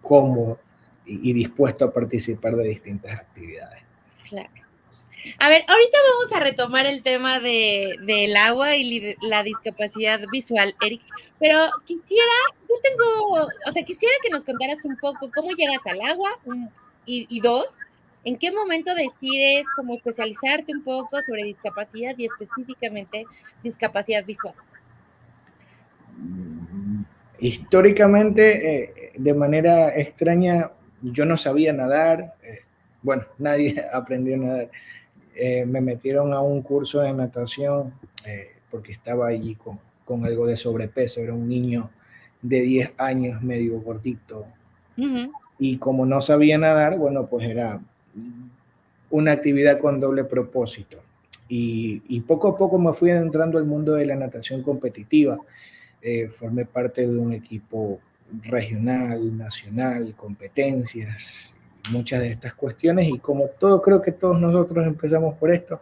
cómodo y dispuesto a participar de distintas actividades. Claro. A ver, ahorita vamos a retomar el tema del agua y la discapacidad visual, Eric, pero yo tengo, o sea, quisiera que nos contaras un poco cómo llegas al agua y dos, en qué momento decides como especializarte un poco sobre discapacidad y específicamente discapacidad visual. Históricamente, de manera extraña, yo no sabía nadar, bueno, nadie aprendió a nadar. Me metieron a un curso de natación porque estaba allí con algo de sobrepeso, era un niño de 10 años, medio gordito, Ujú, y como no sabía nadar, bueno, pues era una actividad con doble propósito. Y poco a poco me fui adentrando al mundo de la natación competitiva. Formé parte de un equipo regional, nacional, competencias, muchas de estas cuestiones. Y como todo, creo que todos nosotros empezamos por esto,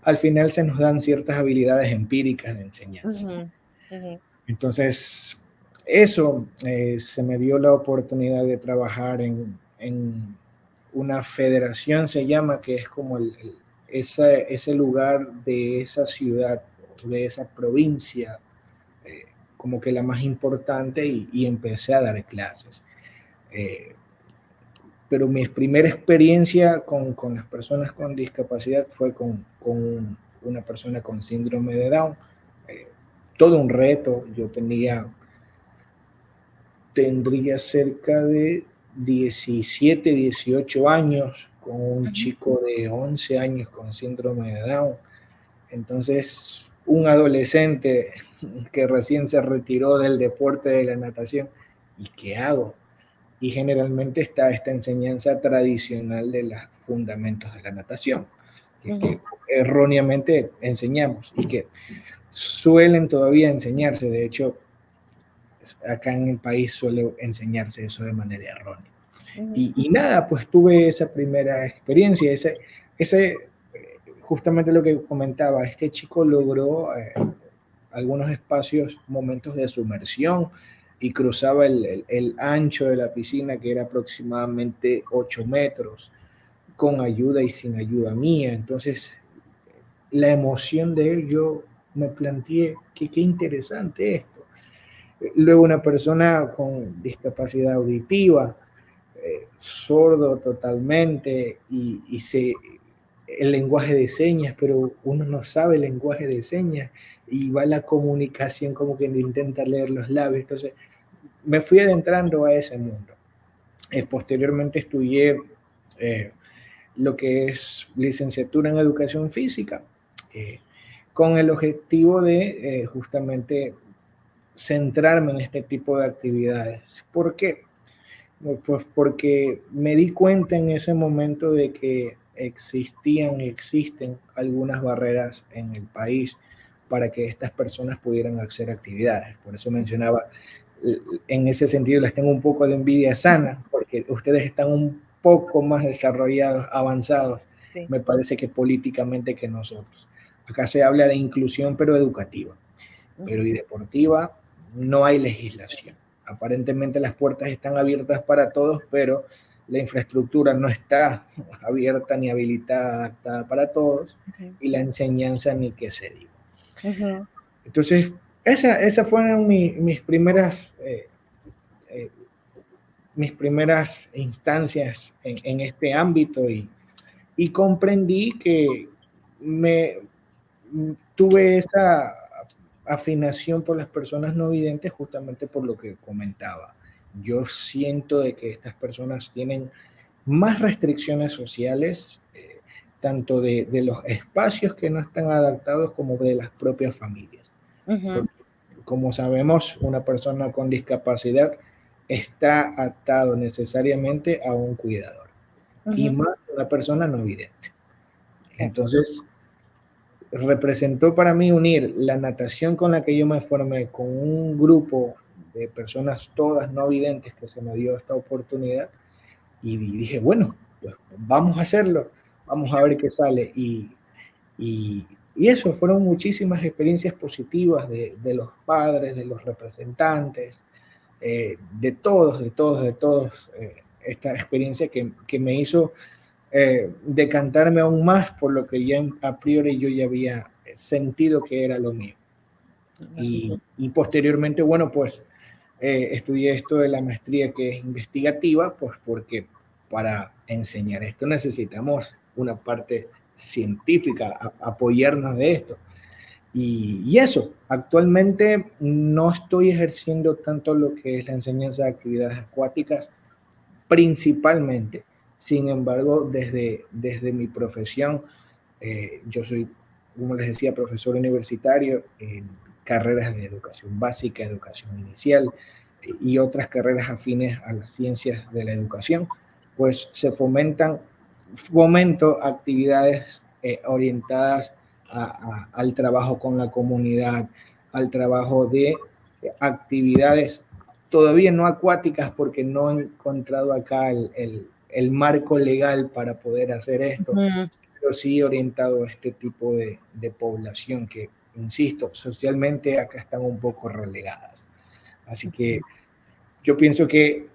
al final se nos dan ciertas habilidades empíricas de enseñanza. ujú, ujú, Entonces, eso se me dio la oportunidad de trabajar en una federación, se llama, que es como ese lugar de esa ciudad, de esa provincia, eh, como que la más importante y empecé a dar clases. Eh, pero mi primera experiencia con las personas con discapacidad fue con una persona con síndrome de Down. Eh, Todo un reto, tendría cerca de 17, 18 años con un ujú. chico de 11 años con síndrome de Down. Entonces, un adolescente que recién se retiró del deporte de la natación, ¿y qué hago? Y generalmente está esta enseñanza tradicional de los fundamentos de la natación, que Ujú, erróneamente enseñamos y que suelen todavía enseñarse. De hecho, acá en el país suele enseñarse eso de manera errónea. ujú, Y nada, pues tuve esa primera experiencia, justamente lo que comentaba, este chico logró algunos espacios, momentos de sumersión y cruzaba el ancho de la piscina, que era aproximadamente 8 metros, con ayuda y sin ayuda mía. Entonces, la emoción de él, yo me planteé que qué interesante esto. Luego una persona con discapacidad auditiva, sordo totalmente el lenguaje de señas, pero uno no sabe el lenguaje de señas y va la comunicación como que intenta leer los labios. Entonces me fui adentrando a ese mundo. Posteriormente estudié eh, lo que es licenciatura en educación física, eh, con el objetivo de justamente centrarme en este tipo de actividades. ¿Por qué? Pues porque me di cuenta en ese momento de que existían y existen algunas barreras en el país para que estas personas pudieran hacer actividades. Por eso mencionaba, en ese sentido les tengo un poco de envidia sana, porque ustedes están un poco más desarrollados, avanzados, Sí. me parece que políticamente que nosotros. Acá se habla de inclusión, pero educativa, pero Ujú. y deportiva no hay legislación. Aparentemente las puertas están abiertas para todos, pero la infraestructura no está abierta ni habilitada, adaptada para todos, Ujú. y la enseñanza ni qué se diga. Ujú. Entonces, esas fueron eh, mis primeras instancias en este ámbito y comprendí que me tuve esa afinación por las personas no videntes justamente por lo que comentaba. Yo siento de que estas personas tienen más restricciones sociales, tanto de los espacios que no están adaptados como de las propias familias. Ujú. Porque, como sabemos, una persona con discapacidad está atado necesariamente a un cuidador y Ujú. más una persona no vidente. Claro. Entonces, representó para mí unir la natación con la que yo me formé con un grupo de personas todas no videntes que se me dio esta oportunidad y dije, bueno, pues vamos a hacerlo, vamos a ver qué sale. Y eso, fueron muchísimas experiencias positivas de los padres, de los representantes, de todos, esta experiencia que me hizo decantarme aún más por lo que ya a priori yo ya había sentido que era lo mío. Y posteriormente, bueno, pues estudié esto de la maestría que es investigativa, pues porque para enseñar esto necesitamos una parte científica, apoyarnos de esto. Y eso, actualmente no estoy ejerciendo tanto lo que es la enseñanza de actividades acuáticas, principalmente. Sin embargo, desde mi profesión, yo soy, como les decía, profesor universitario en carreras de educación básica, educación inicial y otras carreras afines a las ciencias de la educación, pues fomento actividades orientadas al trabajo con la comunidad, al trabajo de actividades todavía no acuáticas porque no he encontrado acá el marco legal para poder hacer esto, Ujú. pero sí orientado a este tipo de población que, insisto, socialmente acá están un poco relegadas. Así que yo pienso que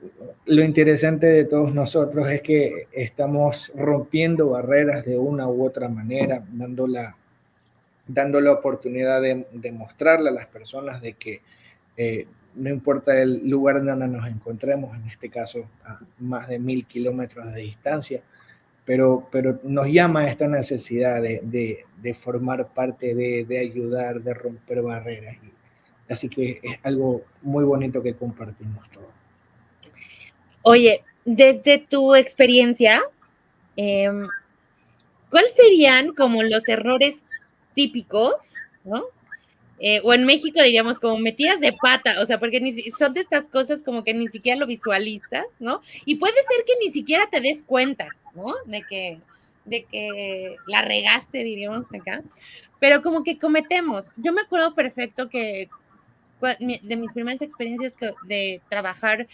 lo interesante de todos nosotros es que estamos rompiendo barreras de una u otra manera, dando la oportunidad de mostrarle a las personas de que no importa el lugar donde nos encontremos, en este caso a más de 1000 kilómetros de distancia, pero nos llama esta necesidad de formar parte, de ayudar, de romper barreras. Así que es algo muy bonito que compartimos todos. Oye, desde tu experiencia, em, ¿cuáles serían como los errores típicos, no? O en México diríamos como metidas de pata, o sea, porque son de estas cosas como que ni siquiera lo visualizas, ¿no? Y puede ser que ni siquiera te des cuenta, ¿no? De que la regaste, diríamos acá, pero como que cometemos. Yo me acuerdo perfecto que de mis primeras experiencias de trabajar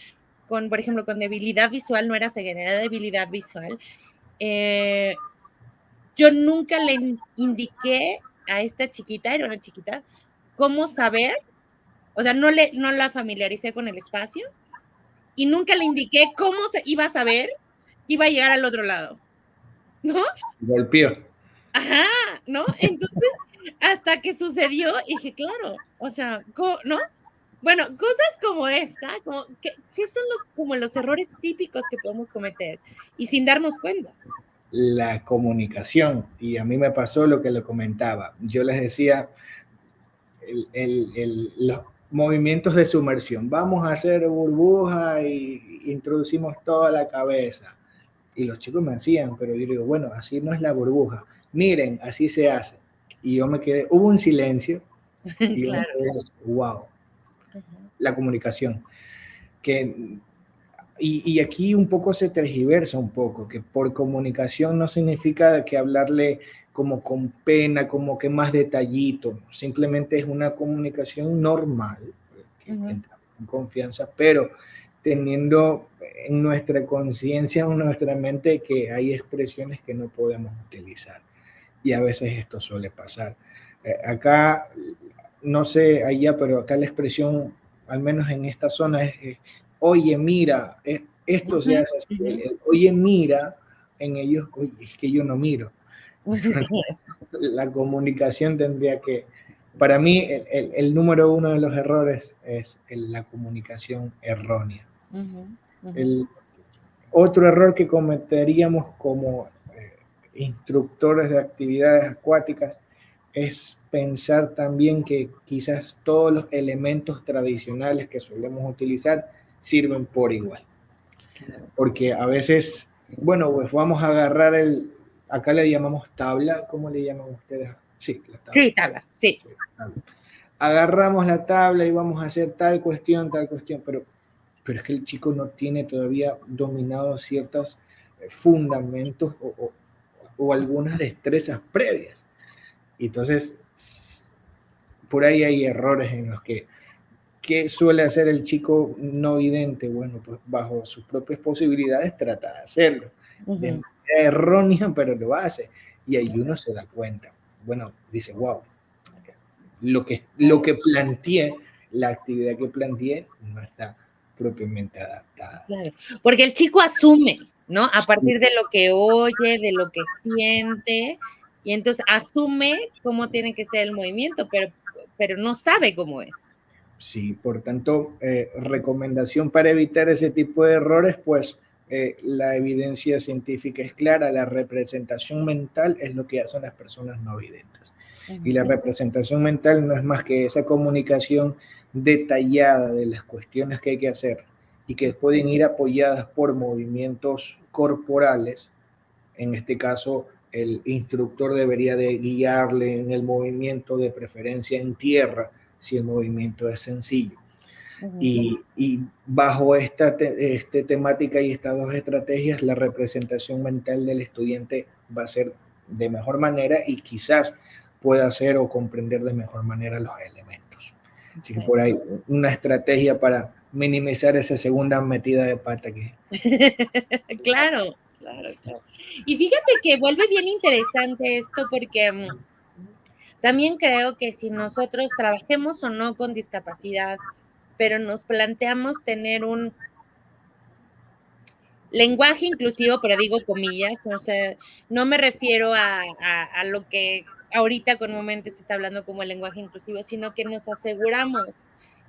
con, por ejemplo, con debilidad visual, no era ceguera, era debilidad visual. eh, yo nunca le indiqué a esta chiquita, era una chiquita, cómo saber, o sea, no la familiaricé con el espacio y nunca le indiqué cómo se iba a saber que iba a llegar al otro lado, ¿no? Golpeó. Ajá, ¿no? Entonces, hasta que sucedió, dije, claro, o sea, ¿no? Bueno, cosas como esta, como, ¿qué son como los errores típicos que podemos cometer y sin darnos cuenta? La comunicación, y a mí me pasó lo que le comentaba. Yo les decía, los movimientos de sumersión. Vamos a hacer burbuja y introducimos toda la cabeza. Y los chicos me hacían, pero yo digo, bueno, así no es la burbuja. Miren, así se hace. Y yo me quedé, hubo un silencio y yo me Claro. quedé, wow, Ajá. la comunicación. Que, y aquí un poco se tergiversa un poco, que por comunicación no significa que hablarle como con pena, como que más detallito, simplemente es una comunicación normal, que Ujú. entra en confianza, pero teniendo en nuestra conciencia o en nuestra mente que hay expresiones que no podemos utilizar. Y a veces esto suele pasar. Acá, no sé allá, pero acá la expresión, al menos en esta zona, es oye, mira, esto se Ujú, hace así. ujú. Oye, mira, en ellos, oye, es que yo no miro. Entonces, la comunicación tendría que, para mí, el número uno de los errores es la comunicación errónea. Ujú, ujú. El otro error que cometeríamos como instructores de actividades acuáticas es pensar también que quizás todos los elementos tradicionales que solemos utilizar sirven por igual. Claro. Porque a veces, bueno, pues vamos a agarrar acá le llamamos tabla, ¿cómo le llaman ustedes? Sí, la tabla. Sí, tabla, sí. Sí, tabla. Agarramos la tabla y vamos a hacer tal cuestión, pero es que el chico no tiene todavía dominado ciertos fundamentos o algunas destrezas previas. Entonces, por ahí hay errores en los que, ¿qué suele hacer el chico no vidente? Bueno, pues bajo sus propias posibilidades trata de hacerlo. De Ujú. manera errónea, pero lo hace. Y ahí uno se da cuenta. Bueno, dice, wow, lo que planteé, la actividad que planteé, no está propiamente adaptada. Claro, porque el chico asume, ¿no? A Sí, partir de lo que oye, de lo que siente, y entonces asume cómo tiene que ser el movimiento, pero no sabe cómo es. sí, por tanto, recomendación para evitar ese tipo de errores, pues la evidencia científica es clara, la representación mental es lo que hacen las personas no videntes. Y la Ujú, representación mental no es más que esa comunicación detallada de las cuestiones que hay que hacer y que pueden ir apoyadas por movimientos corporales. En este caso, el instructor debería de guiarle en el movimiento, de preferencia en tierra, si el movimiento es sencillo. ujú. Y bajo esta temática y estas dos estrategias, la representación mental del estudiante va a ser de mejor manera y quizás pueda hacer o comprender de mejor manera los elementos. Así que Okey. por ahí una estrategia para minimizar esa segunda metida de pata que... Claro, claro, claro. Y fíjate que vuelve bien interesante esto porque, también creo que si nosotros trabajemos o no con discapacidad, pero nos planteamos tener un lenguaje inclusivo, pero digo comillas, o sea, no me refiero a lo que ahorita comúnmente se está hablando como el lenguaje inclusivo, sino que nos aseguramos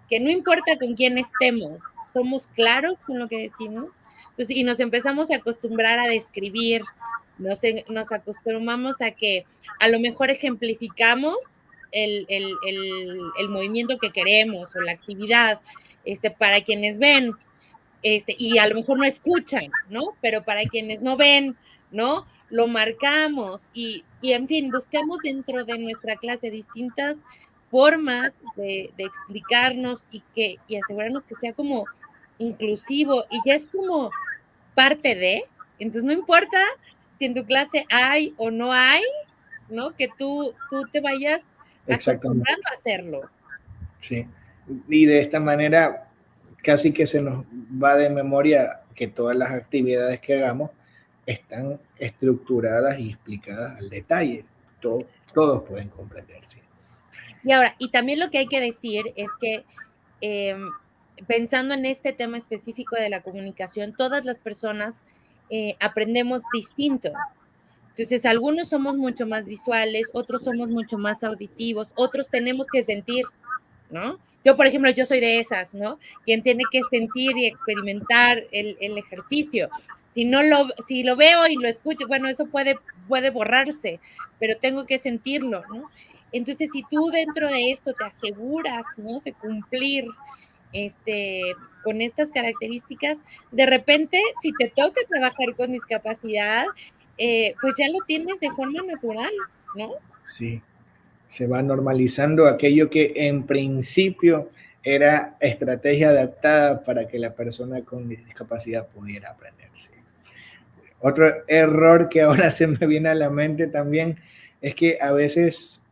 que no importa con quién estemos, somos claros con lo que decimos, entonces, y nos empezamos a acostumbrar a describir, nos acostumbramos a que a lo mejor ejemplificamos el movimiento que queremos o la actividad, para quienes ven, y a lo mejor no escuchan, ¿no? Pero para quienes no ven, ¿no? Lo marcamos y en fin, buscamos dentro de nuestra clase distintas formas de explicarnos y asegurarnos que sea como inclusivo y ya es como parte de, entonces no importa si en tu clase hay o no hay, ¿no? Que tú te vayas Exactamente. acostumbrando a hacerlo. Sí. Y de esta manera casi que se nos va de memoria que todas las actividades que hagamos están estructuradas y explicadas al detalle. Todos pueden comprenderse. Y ahora, y también lo que hay que decir es que, em, pensando en este tema específico de la comunicación, todas las personas, aprendemos distinto. Entonces, algunos somos mucho más visuales, otros somos mucho más auditivos, otros tenemos que sentir, ¿no? Yo, por ejemplo, yo soy de esas, ¿no? Quien tiene que sentir y experimentar el ejercicio. Si lo veo y lo escucho, bueno, eso puede borrarse, pero tengo que sentirlo, ¿no? Entonces, si tú dentro de esto te aseguras, ¿no? De cumplir, con estas características, de repente, si te toca trabajar con discapacidad, pues ya lo tienes de forma natural, ¿no? Sí, se va normalizando aquello que en principio era estrategia adaptada para que la persona con discapacidad pudiera aprenderse. Otro error que ahora se me viene a la mente también es que a veces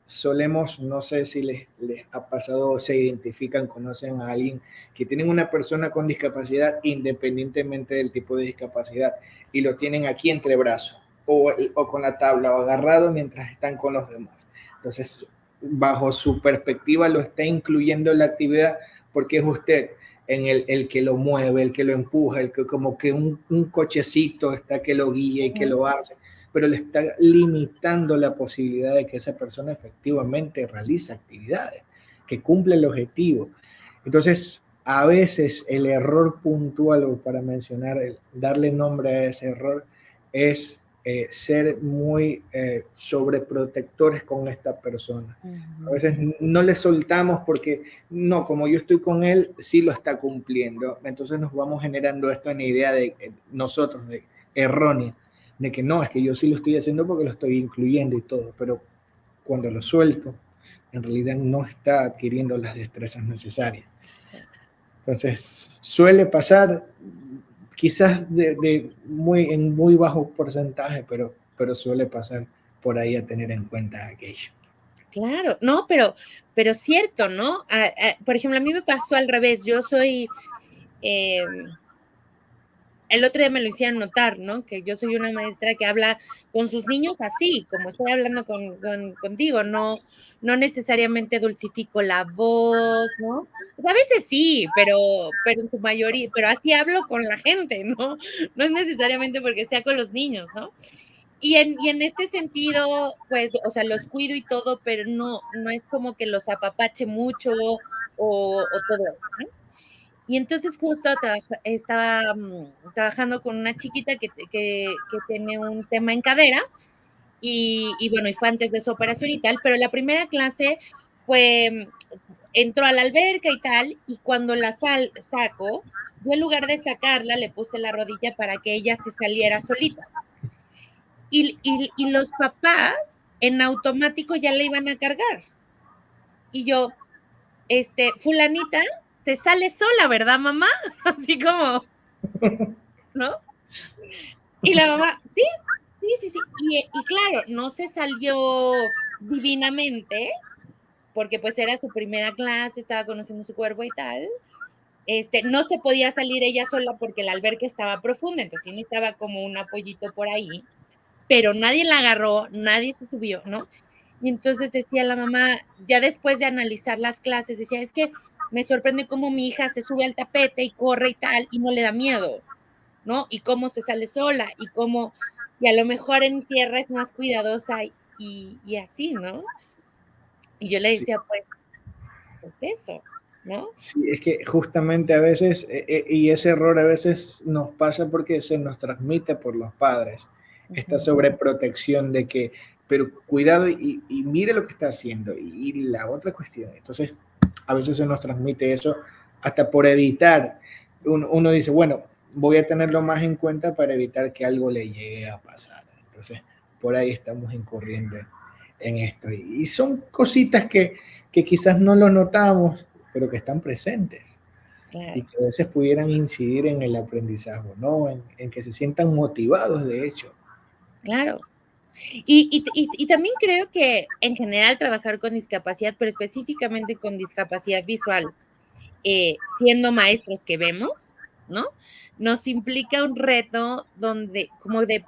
solemos, no sé si les ha pasado, se identifican, conocen a alguien que tienen una persona con discapacidad independientemente del tipo de discapacidad y lo tienen aquí entre brazos o con la tabla o agarrado mientras están con los demás. Entonces, bajo su perspectiva lo está incluyendo en la actividad porque es usted en el que lo mueve, el que lo empuja, el que como que un cochecito está que lo guía y que lo hace, pero le está limitando la posibilidad de que esa persona efectivamente realice actividades, que cumple el objetivo. Entonces, a veces el error puntual, o para mencionar, darle nombre a ese error, es ser muy sobreprotectores con esta persona. A veces no le soltamos porque, no, como yo estoy con él, sí lo está cumpliendo. Entonces nos vamos generando esto en la idea de nosotros, de errónea, de que no, es que yo sí lo estoy haciendo porque lo estoy incluyendo y todo, pero cuando lo suelto, en realidad no está adquiriendo las destrezas necesarias. Entonces, suele pasar, quizás en muy bajo porcentaje, pero suele pasar por ahí a tener en cuenta aquello. Claro, no, pero cierto, ¿no? Por ejemplo, a mí me pasó al revés. Yo soy, el otro día me lo hicieron notar, ¿no? Que yo soy una maestra que habla con sus niños así, como estoy hablando contigo, no necesariamente dulcifico la voz, ¿no? O sea, a veces sí, pero en su mayoría, pero así hablo con la gente, ¿no? No es necesariamente porque sea con los niños, ¿no? Y en este sentido, pues, o sea, los cuido y todo, pero no es como que los apapache mucho o todo eso, ¿no? Y entonces justo estaba trabajando con una chiquita que tiene un tema en cadera y bueno, y fue antes de su operación y tal, pero la primera clase fue, entró a la alberca y tal, y cuando la saco, yo en lugar de sacarla, le puse la rodilla para que ella se saliera solita. Y los papás en automático ya le iban a cargar. Y yo, fulanita se sale sola, ¿verdad, mamá? Así como, ¿no? Y la mamá, sí, sí, sí, sí. Y claro, no se salió divinamente, porque pues era su primera clase, estaba conociendo su cuerpo y tal. No se podía salir ella sola porque la alberca estaba profunda, entonces sí necesitaba como un apoyito por ahí, pero nadie la agarró, nadie se subió, ¿no? Y entonces decía la mamá, ya después de analizar las clases, decía, es que me sorprende cómo mi hija se sube al tapete y corre y tal, y no le da miedo, ¿no? Y cómo se sale sola, y a lo mejor en tierra es más cuidadosa y así, ¿no? Y yo le Sí, decía, pues eso, ¿no? sí, es que justamente a veces, y ese error a veces nos pasa porque se nos transmite por los padres, esta Ujú. sobreprotección de que, pero cuidado y mire lo que está haciendo, y la otra cuestión. Entonces, a veces se nos transmite eso hasta por evitar, uno dice, bueno, voy a tenerlo más en cuenta para evitar que algo le llegue a pasar. Entonces, por ahí estamos incurriendo en esto. Y son cositas que quizás no lo notamos, pero que están presentes y Claro, que a veces pudieran incidir en el aprendizaje, ¿no? En que se sientan motivados, de hecho. claro. Y también creo que en general trabajar con discapacidad, pero específicamente con discapacidad visual, siendo maestros que vemos, ¿no? Nos implica un reto donde, como de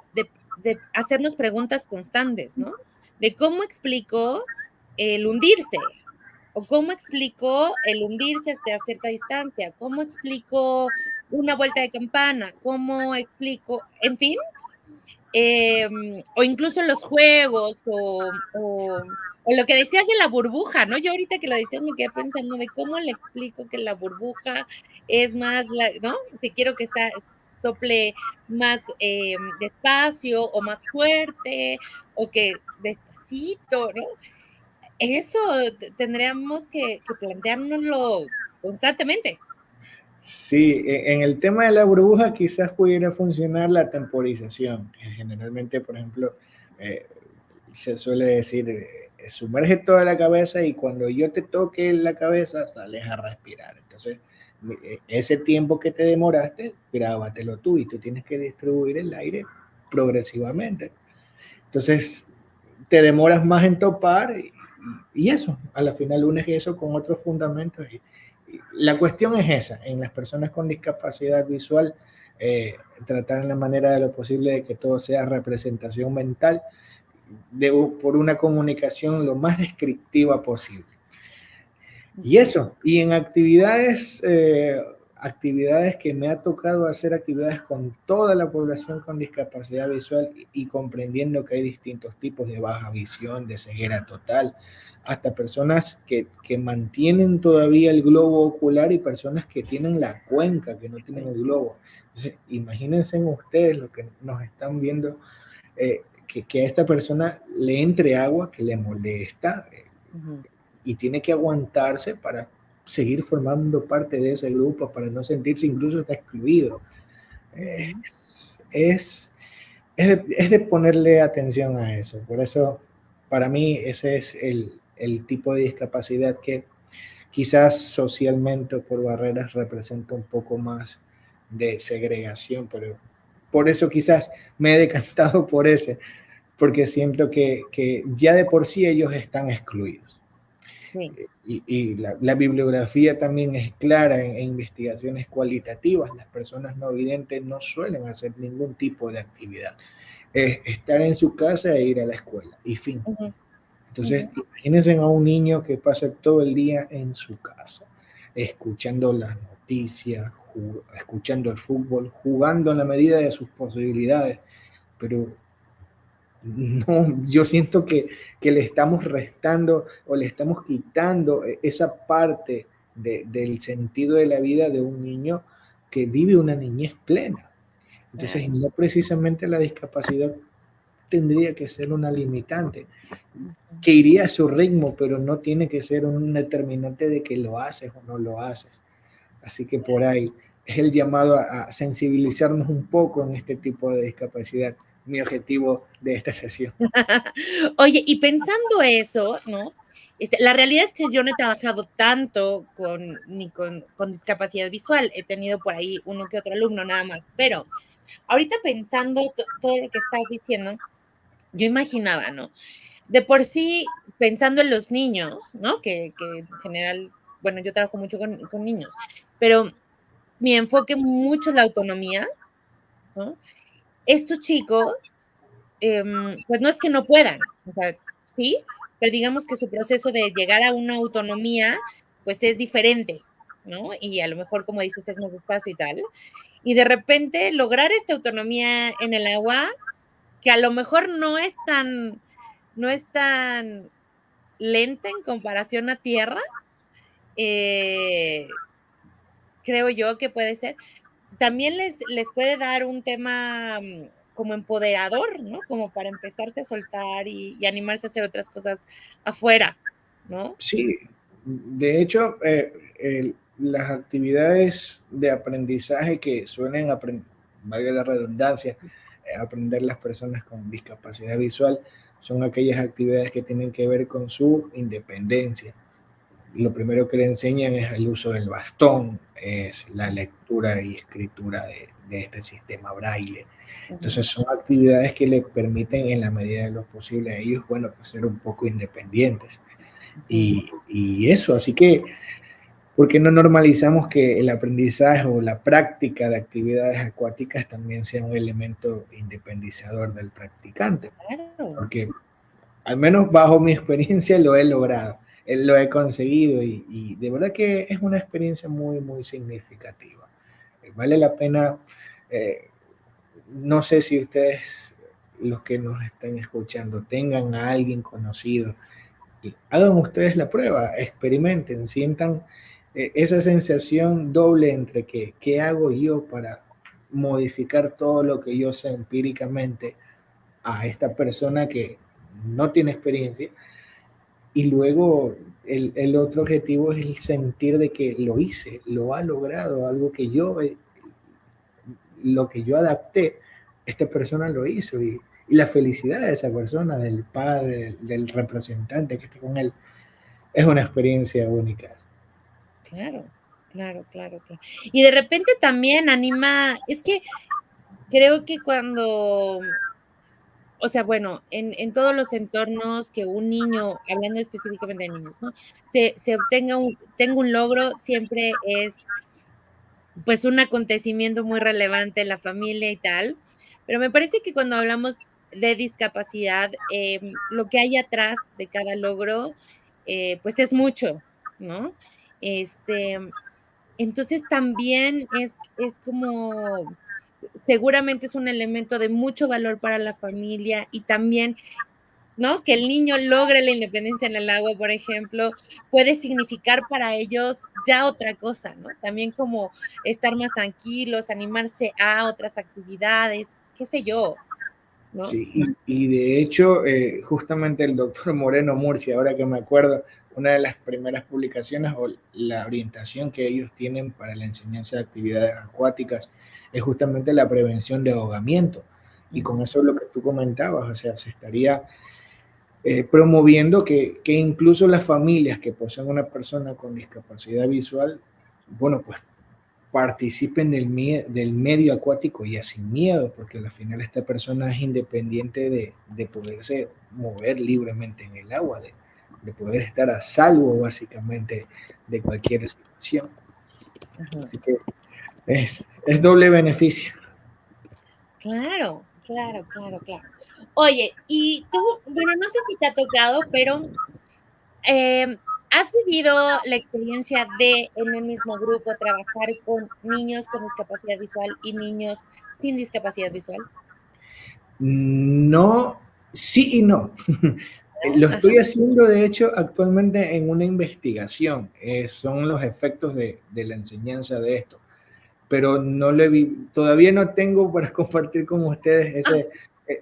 hacernos preguntas constantes, ¿no? De cómo explico el hundirse, o cómo explico el hundirse hasta cierta distancia, cómo explico una vuelta de campana, cómo explico, en fin, o incluso los juegos, o lo que decías de la burbuja, ¿no? Yo ahorita que lo decías me quedé pensando de cómo le explico que la burbuja es más, ¿no? Si quiero que sople más despacio o más fuerte, o que despacito, ¿no? Eso tendríamos que planteárnoslo constantemente. Sí, en el tema de la burbuja quizás pudiera funcionar la temporización. Generalmente, por ejemplo, eh, se suele decir, sumerge toda la cabeza y cuando yo te toque la cabeza sales a respirar. Entonces, ese tiempo que te demoraste, grábatelo tú y tú tienes que distribuir el aire progresivamente. Entonces, te demoras más en topar y eso, a la final unes eso con otros fundamentos. Y la cuestión es esa, en las personas con discapacidad visual, tratar en la manera de lo posible de que todo sea representación mental, por una comunicación lo más descriptiva posible. Y eso, y en actividades que me ha tocado hacer, actividades con toda la población con discapacidad visual y comprendiendo que hay distintos tipos de baja visión, de ceguera total, hasta personas que mantienen todavía el globo ocular y personas que tienen la cuenca, que no tienen el globo. Entonces, imagínense ustedes lo que nos están viendo, que a esta persona le entre agua que le molesta, y tiene que aguantarse para seguir formando parte de ese grupo, para no sentirse incluso hasta excluido. Es de ponerle atención a eso. Por eso, para mí, ese es el tipo de discapacidad que quizás socialmente o por barreras representa un poco más de segregación, pero por eso quizás me he decantado por ese, porque siento que ya de por sí ellos están excluidos. Sí. Y la bibliografía también es clara en investigaciones cualitativas. Las personas no videntes no suelen hacer ningún tipo de actividad. Es estar en su casa e ir a la escuela y fin. Entonces, imagínense a un niño que pasa todo el día en su casa, escuchando las noticias, escuchando el fútbol, jugando en la medida de sus posibilidades, pero no, yo siento que le estamos restando o le estamos quitando esa parte del sentido de la vida de un niño que vive una niñez plena. Entonces, no precisamente la discapacidad tendría que ser una limitante, que iría a su ritmo, pero no tiene que ser un determinante de que lo haces o no lo haces. Así que por ahí es el llamado a sensibilizarnos un poco en este tipo de discapacidad, mi objetivo de esta sesión. Oye, y pensando eso, ¿no? La realidad es que yo no he trabajado tanto ni con discapacidad visual, he tenido por ahí uno que otro alumno nada más, pero ahorita pensando todo lo que estás diciendo, yo imaginaba, ¿no? De por sí, pensando en los niños, ¿no? Que en general, bueno, yo trabajo mucho con niños, pero mi enfoque mucho es la autonomía, ¿no? Estos chicos, pues no es que no puedan, o sea, sí, pero digamos que su proceso de llegar a una autonomía, pues es diferente, ¿no? Y a lo mejor, como dices, es más despacio y tal. Y de repente lograr esta autonomía en el agua, que a lo mejor no es tan lenta en comparación a tierra, eh, creo yo que puede ser. También les puede dar un tema, como empoderador, ¿no? Como para empezarse a soltar y animarse a hacer otras cosas afuera, ¿no? Sí, de hecho, las actividades de aprendizaje que suelen valga la redundancia, aprender las personas con discapacidad visual, son aquellas actividades que tienen que ver con su independencia. Lo primero que le enseñan es el uso del bastón, es la lectura y escritura de este sistema braille. Entonces son actividades que le permiten en la medida de lo posible a ellos, bueno, pues ser un poco independientes. Y eso, así que, ¿por qué no normalizamos que el aprendizaje o la práctica de actividades acuáticas también sea un elemento independizador del practicante? Claro. Porque al menos bajo mi experiencia lo he logrado, lo he conseguido y de verdad que es una experiencia muy, muy significativa. Vale la pena, eh, no sé si ustedes, los que nos estén escuchando, tengan a alguien conocido, y hagan ustedes la prueba, experimenten, sientan esa sensación doble entre que, ¿qué hago yo para modificar todo lo que yo sé empíricamente a esta persona que no tiene experiencia? Y luego el otro objetivo es el sentir de que lo hice, lo ha logrado, algo que lo que yo adapté, esta persona lo hizo y la felicidad de esa persona, del padre, del representante que está con él, es una experiencia única. Claro, claro, claro, claro. Y de repente también anima, es que creo que cuando o sea, bueno, en todos los entornos que un niño, hablando específicamente de niños, ¿no? Se obtenga tenga un logro, siempre es, pues, un acontecimiento muy relevante en la familia y tal, pero me parece que cuando hablamos de discapacidad, lo que hay atrás de cada logro, pues, es mucho, ¿no? Este, entonces también es como seguramente es un elemento de mucho valor para la familia y también, ¿no? Que el niño logre la independencia en el agua, por ejemplo, puede significar para ellos ya otra cosa, ¿no? También como estar más tranquilos, animarse a otras actividades, qué sé yo, ¿no? Sí, y de hecho, justamente el doctor Moreno Murcia, ahora que me acuerdo, una de las primeras publicaciones o la orientación que ellos tienen para la enseñanza de actividades acuáticas es justamente la prevención de ahogamiento. Y con Ujú, eso es lo que tú comentabas, o sea, se estaría promoviendo que incluso las familias que poseen una persona con discapacidad visual, bueno, pues participen del medio acuático ya sin miedo, porque al final esta persona es independiente de poderse mover libremente en el agua, de poder estar a salvo básicamente de cualquier situación. ujú. Así que es doble beneficio. Claro, claro, claro, claro. Oye, y tú, bueno, no sé si te ha tocado, pero ¿has vivido la experiencia de, en un mismo grupo, trabajar con niños con discapacidad visual y niños sin discapacidad visual? No, sí y no. ¿No? Lo Ajá. estoy haciendo, de hecho, actualmente en una investigación. Son los efectos de la enseñanza de esto. Pero no le vi, todavía no tengo para compartir con ustedes Ah,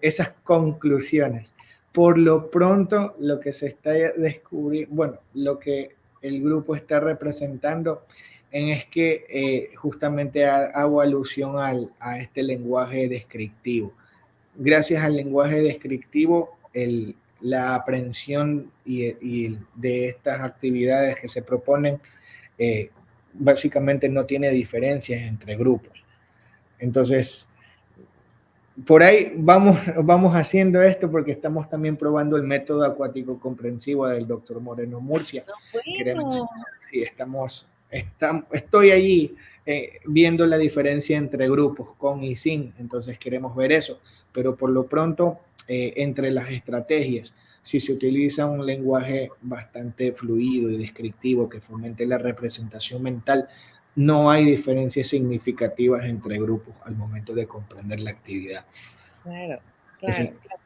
esas conclusiones. Por lo pronto, lo que se está descubriendo, bueno, lo que el grupo está representando es que justamente hago alusión a este lenguaje descriptivo. Gracias al lenguaje descriptivo, la aprehensión de estas actividades que se proponen eh, básicamente no tiene diferencias entre grupos. Entonces, por ahí vamos haciendo esto porque estamos también probando el método acuático comprensivo del doctor Moreno Murcia. Queremos, bueno, sí, estoy allí viendo la diferencia entre grupos con y sin, entonces queremos ver eso, pero por lo pronto, entre las estrategias, si se utiliza un lenguaje bastante fluido y descriptivo que fomente la representación mental, no hay diferencias significativas entre grupos al momento de comprender la actividad. claro, Entonces, claro, claro.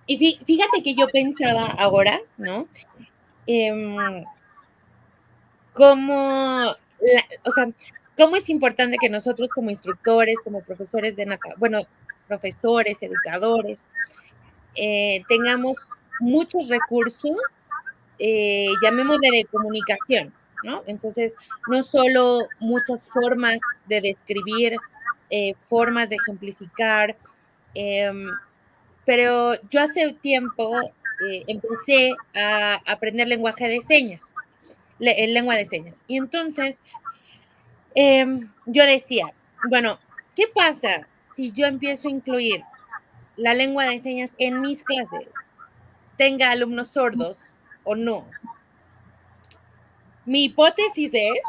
Y fíjate que yo pensaba ahora, ¿no? Em, cómo, o sea, cómo es importante que nosotros como instructores, como profesores de natación, bueno, profesores, educadores, tengamos muchos recursos, llamémosle de comunicación, ¿no? Entonces, no solo muchas formas de describir, formas de ejemplificar, em, pero yo hace tiempo empecé a aprender lenguaje de señas, lengua de señas. Y entonces yo decía, bueno, ¿qué pasa si yo empiezo a incluir la lengua de señas en mis clases? Tenga alumnos sordos o no. Mi hipótesis es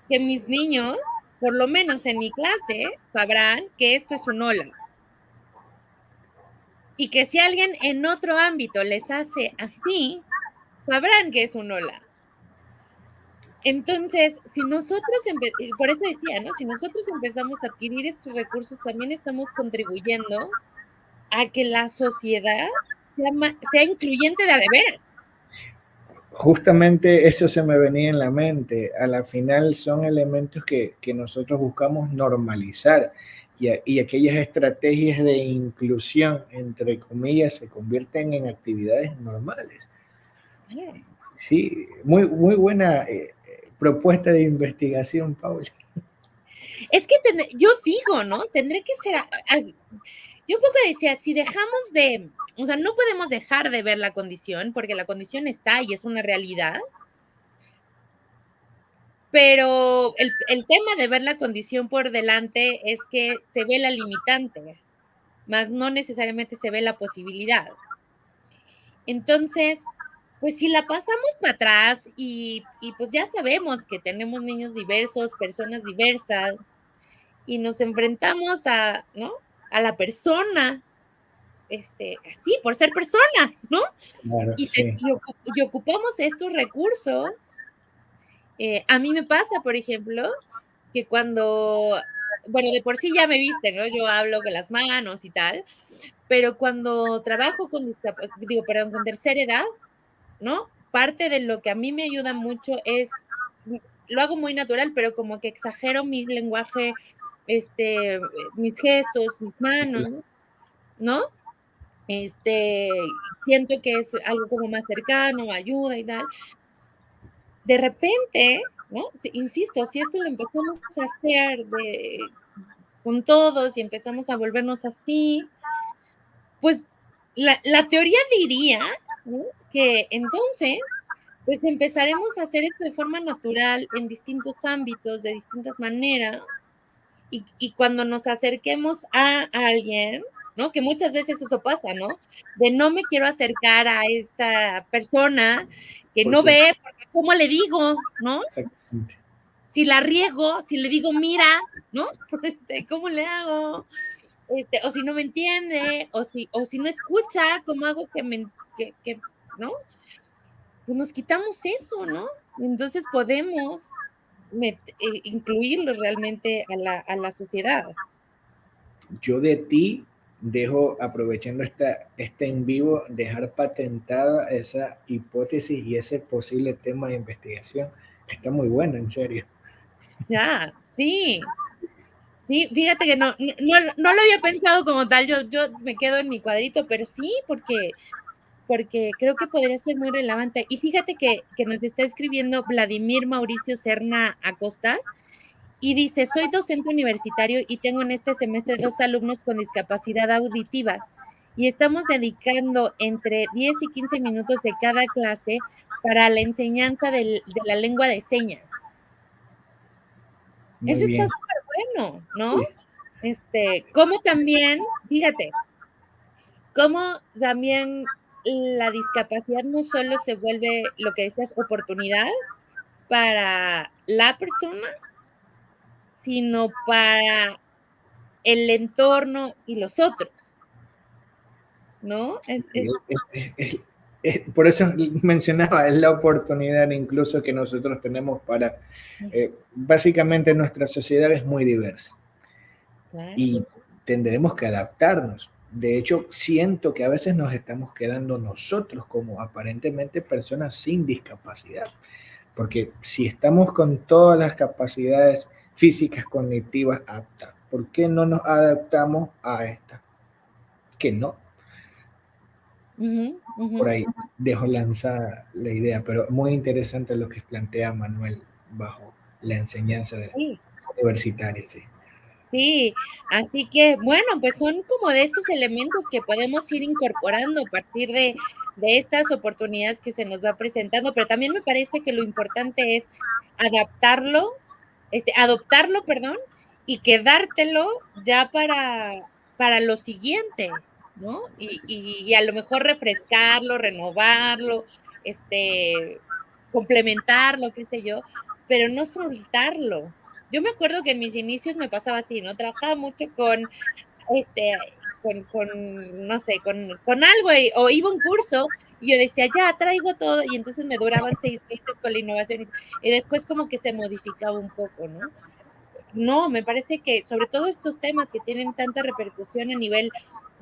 que mis niños, por lo menos en mi clase, sabrán que esto es un hola. Y que si alguien en otro ámbito les hace así, sabrán que es un hola. Entonces, si nosotros, por eso decía, ¿no? Si nosotros empezamos a adquirir estos recursos, también estamos contribuyendo a que la sociedad sea incluyente de a de veras. justamente eso se me venía en la mente. A la final son elementos que nosotros buscamos normalizar y aquellas estrategias de inclusión, entre comillas, se convierten en actividades normales. Claro. Sí, muy buena propuesta de investigación, Paula. Es que yo digo, ¿no? Tendré que ser, yo un poco decía, si dejamos de, o sea, no podemos dejar de ver la condición, porque la condición está y es una realidad, pero el tema de ver la condición por delante es que se ve la limitante. más no necesariamente se ve la posibilidad. Entonces, pues si la pasamos para atrás y pues ya sabemos que tenemos niños diversos, personas diversas, y nos enfrentamos a, ¿no? A la persona, así, por ser persona, ¿no? Claro, Y, sí. y ocupamos estos recursos. A mí me pasa, por ejemplo, que cuando, bueno, de por sí ya me viste, ¿no? Yo hablo con las manos y tal, pero cuando trabajo con, digo, perdón, con tercera edad, ¿no? Parte de lo que a mí me ayuda mucho es, lo hago muy natural, pero como que exagero mi lenguaje, mis gestos, mis manos, ¿no? Siento que es algo como más cercano, ayuda y tal. De repente, ¿no? Insisto, si esto lo empezamos a hacer con todos y empezamos a volvernos así, pues la teoría diría, ¿no? Que entonces, pues empezaremos a hacer esto de forma natural en distintos ámbitos, de distintas maneras, y cuando nos acerquemos a alguien, ¿no? Que muchas veces eso pasa, ¿no? De no me quiero acercar a esta persona que no Porque ve, porque ¿cómo le digo, no? exactamente. Si la riego, si le digo, mira, ¿no? ¿Cómo le hago? O si no me entiende, o si no escucha, ¿cómo hago ¿no? Pues nos quitamos eso, ¿no? Entonces podemos incluirlos realmente a la sociedad. Yo de ti dejo, aprovechando este en vivo, dejar patentada esa hipótesis y ese posible tema de investigación. Está muy bueno, en serio. Ya, sí. Sí, fíjate que no lo había pensado como tal, yo me quedo en mi cuadrito, pero sí, porque creo que podría ser muy relevante. Y fíjate que nos está escribiendo Vladimir Mauricio Serna Acosta y dice: "Soy docente universitario y tengo en este semestre 2 alumnos con discapacidad auditiva, y estamos dedicando entre 10 y 15 minutos de cada clase para la enseñanza de la lengua de señas". Muy Eso está bien. súper bueno, ¿no? Sí, Como también, fíjate, cómo también la discapacidad no solo se vuelve, lo que decías, oportunidad para la persona, sino para el entorno y los otros, ¿no? por eso mencionaba, es la oportunidad incluso que nosotros tenemos para, básicamente nuestra sociedad es muy diversa Claro. y tendremos que adaptarnos. De hecho, siento que a veces nos estamos quedando nosotros como aparentemente personas sin discapacidad, porque si estamos con todas las capacidades físicas, cognitivas aptas, ¿por qué no nos adaptamos a esta? Que no, Ujú, ujú. por ahí dejo lanzada la idea, pero muy interesante lo que plantea Manuel bajo la enseñanza Sí. universitaria, sí. Sí, así que, bueno, pues son como de estos elementos que podemos ir incorporando a partir de estas oportunidades que se nos va presentando, pero también me parece que lo importante es adaptarlo, adoptarlo, perdón, y quedártelo ya para lo siguiente, ¿no? Y a lo mejor refrescarlo, renovarlo, complementarlo, qué sé yo, pero no soltarlo. Yo me acuerdo que en mis inicios me pasaba así, ¿no? Trabajaba mucho no sé, con algo, o iba a un curso y yo decía: "Ya, traigo todo", y entonces me duraban 6 meses con la innovación, y después como que se modificaba un poco, ¿no? No, me parece que, sobre todo estos temas que tienen tanta repercusión a nivel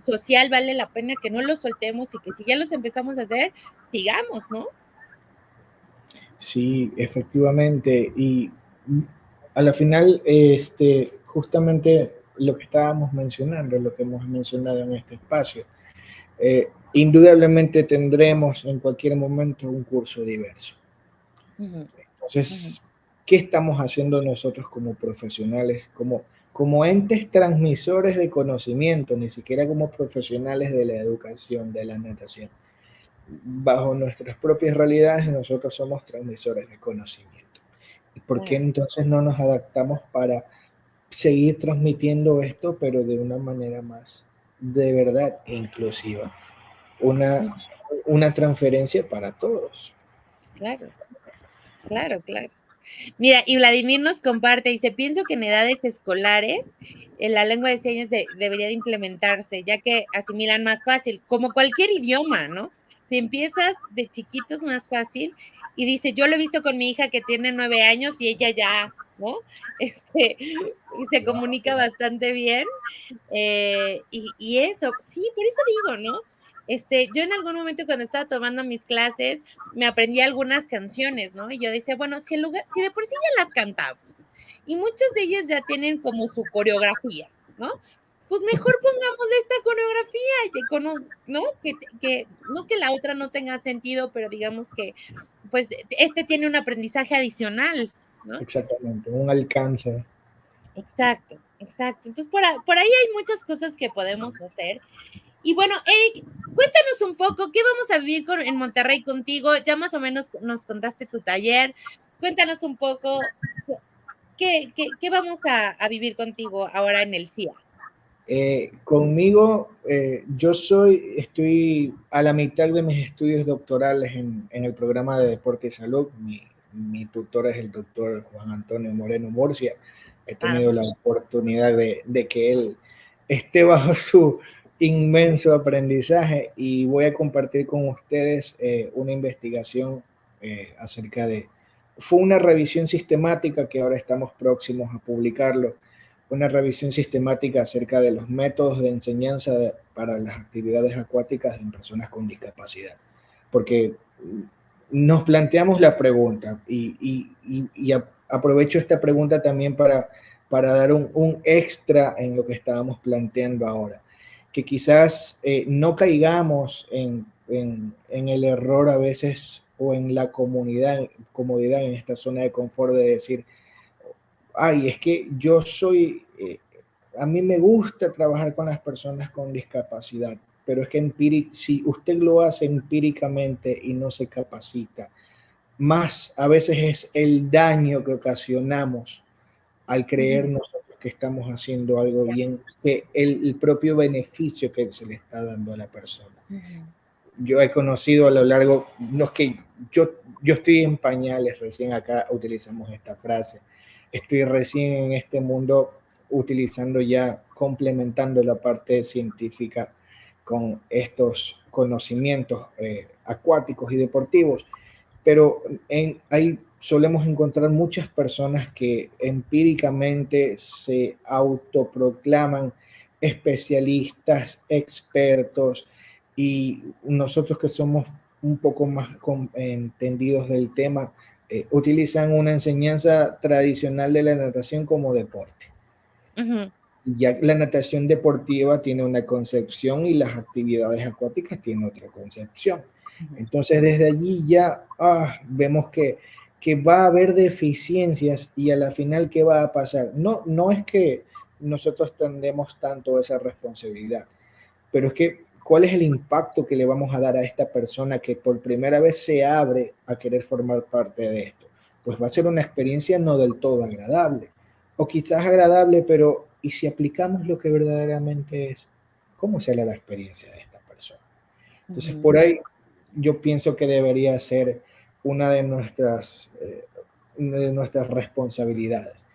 social, vale la pena que no los soltemos y que si ya los empezamos a hacer, sigamos, ¿no? Sí, efectivamente. Y a la final, justamente lo que estábamos mencionando, lo que hemos mencionado en este espacio, indudablemente tendremos en cualquier momento un curso diverso. Ujú, ujú. Entonces, ¿qué estamos haciendo nosotros como profesionales, como entes transmisores de conocimiento, ni siquiera como profesionales de la educación, de la natación? Bajo nuestras propias realidades, nosotros somos transmisores de conocimiento. ¿Y por qué Claro. entonces no nos adaptamos para seguir transmitiendo esto, pero de una manera más de verdad inclusiva, una, Mm, una transferencia para todos. claro, claro, claro. Mira, y Vladimir nos comparte, dice, pienso que en edades escolares la lengua de señas debería de implementarse, ya que asimilan más fácil, como cualquier idioma, ¿no? Si empiezas de chiquito es más fácil. Y dice, yo lo he visto con mi hija que tiene 9 años y ella ya, ¿no? Este, y se comunica bastante bien. Y eso, sí, por eso digo, ¿no? Yo en algún momento cuando estaba tomando mis clases, me aprendí algunas canciones, ¿no? Y yo decía, bueno, si de por sí ya las cantamos y muchas de ellas ya tienen como su coreografía, ¿no? Pues mejor pongámosle esta coreografía, ¿no? No que la otra no tenga sentido, pero digamos que, pues, tiene un aprendizaje adicional, ¿no? Exactamente, un alcance. Exacto, exacto. Entonces, por ahí hay muchas cosas que podemos hacer. Y bueno, Eric, cuéntanos un poco, ¿qué vamos a vivir en Monterrey contigo? Ya más o menos nos contaste tu taller. Cuéntanos un poco, ¿qué vamos a vivir contigo ahora en el CIA? Conmigo, estoy a la mitad de mis estudios doctorales en el programa de deporte y salud. Mi tutor es el doctor Juan Antonio Moreno Murcia. He Ah, tenido la oportunidad de que él esté bajo su inmenso aprendizaje y voy a compartir con ustedes una investigación acerca de... Fue una revisión sistemática que ahora estamos próximos a publicarlo, una revisión sistemática acerca de los métodos de enseñanza para las actividades acuáticas en personas con discapacidad. Porque nos planteamos la pregunta y aprovecho esta pregunta también para dar un extra en lo que estábamos planteando ahora, que quizás no caigamos en el error a veces o en la comodidad en esta zona de confort de decir, ay, es que a mí me gusta trabajar con las personas con discapacidad, pero es que si usted lo hace empíricamente y no se capacita, más a veces es el daño que ocasionamos al creer ujú, nosotros que estamos haciendo algo ya, bien, que el propio beneficio que se le está dando a la persona. ujú, Yo he conocido a lo largo, no es que yo estoy en pañales, recién acá utilizamos esta frase, estoy recién en este mundo utilizando ya, complementando la parte científica con estos conocimientos acuáticos y deportivos, pero ahí solemos encontrar muchas personas que empíricamente se autoproclaman especialistas, expertos, y nosotros que somos un poco más entendidos del tema, utilizan una enseñanza tradicional de la natación como deporte. ujú, Ya la natación deportiva tiene una concepción y las actividades acuáticas tienen otra concepción. ujú, Entonces desde allí ya vemos que va a haber deficiencias y a la final, ¿qué va a pasar? No es que nosotros tendemos tanto esa responsabilidad, pero es que ¿cuál es el impacto que le vamos a dar a esta persona que por primera vez se abre a querer formar parte de esto? Pues va a ser una experiencia no del todo agradable, o quizás agradable, pero ¿y si aplicamos lo que verdaderamente es? ¿Cómo será la experiencia de esta persona? Entonces, ujú, por ahí yo pienso que debería ser una de nuestras responsabilidades.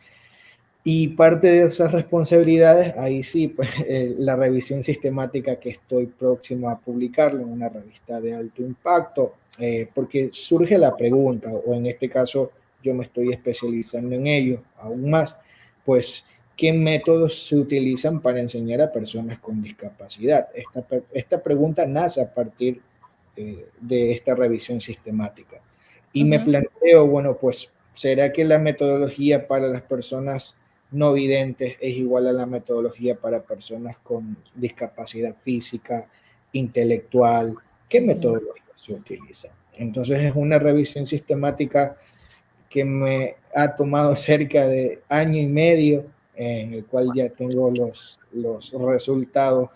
Y parte de esas responsabilidades, ahí sí, pues la revisión sistemática que estoy próximo a publicarlo en una revista de alto impacto, porque surge la pregunta, o en este caso yo me estoy especializando en ello aún más, pues, ¿qué métodos se utilizan para enseñar a personas con discapacidad? Esta pregunta nace a partir de esta revisión sistemática. Y me ujú, planteo, bueno, pues, ¿será que la metodología para las personas no videntes es igual a la metodología para personas con discapacidad física, intelectual? ¿Qué ujú, metodología se utiliza? Entonces es una revisión sistemática que me ha tomado cerca de año y medio, en el cual ya tengo los resultados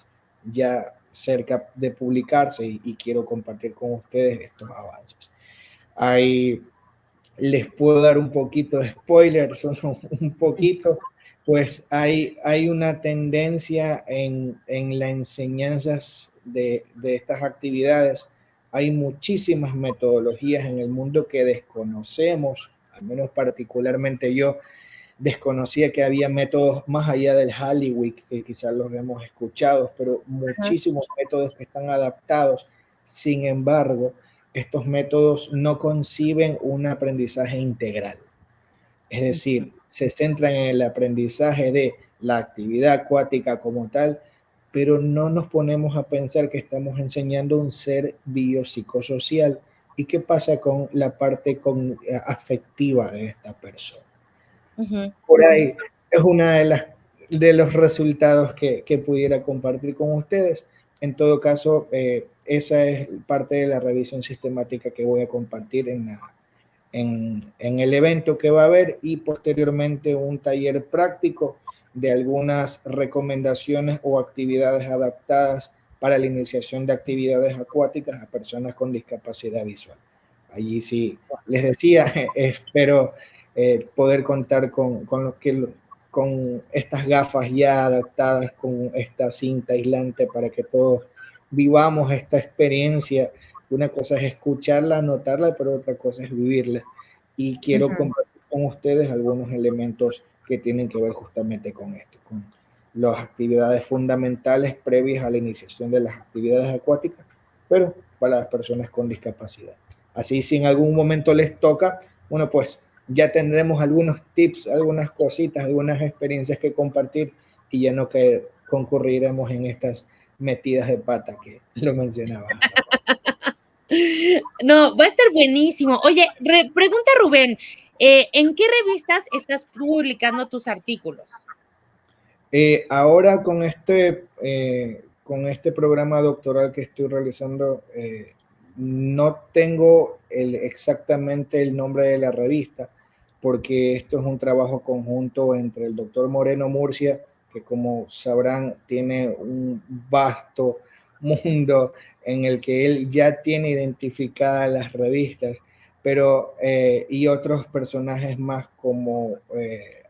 ya cerca de publicarse y quiero compartir con ustedes estos avances. Hay Les puedo dar un poquito de spoiler, solo un poquito, pues hay una tendencia en las enseñanzas de estas actividades. Hay muchísimas metodologías en el mundo que desconocemos, al menos particularmente yo desconocía que había métodos más allá del Halliwig, que quizás los hemos escuchado, pero Ajá. muchísimos métodos que están adaptados. Sin embargo, estos métodos no conciben un aprendizaje integral. Es Ujú, decir, se centran en el aprendizaje de la actividad acuática como tal, pero no nos ponemos a pensar que estamos enseñando un ser biopsicosocial y qué pasa con la parte afectiva de esta persona. ujú, Por ahí es una de los resultados que pudiera compartir con ustedes. En todo caso, esa es parte de la revisión sistemática que voy a compartir en el evento que va a haber, y posteriormente un taller práctico de algunas recomendaciones o actividades adaptadas para la iniciación de actividades acuáticas a personas con discapacidad visual. Allí sí, les decía, espero poder contar con estas gafas ya adaptadas, con esta cinta aislante para que todos vivamos esta experiencia. Una cosa es escucharla, anotarla, pero otra cosa es vivirla. Y quiero ujú. compartir con ustedes algunos elementos que tienen que ver justamente con esto, con las actividades fundamentales previas a la iniciación de las actividades acuáticas, pero para las personas con discapacidad. Así, si en algún momento les toca, bueno, pues ya tendremos algunos tips, algunas cositas, algunas experiencias que compartir, y ya no que concurriremos en estas metidas de pata que lo mencionaba Ana. No, va a estar buenísimo. Oye, pregunta Rubén, ¿en qué revistas estás publicando tus artículos? Ahora con este programa doctoral que estoy realizando, no tengo exactamente el nombre de la revista, porque esto es un trabajo conjunto entre el doctor Moreno Murcia, que como sabrán tiene un vasto mundo en el que él ya tiene identificadas las revistas, pero y otros personajes más como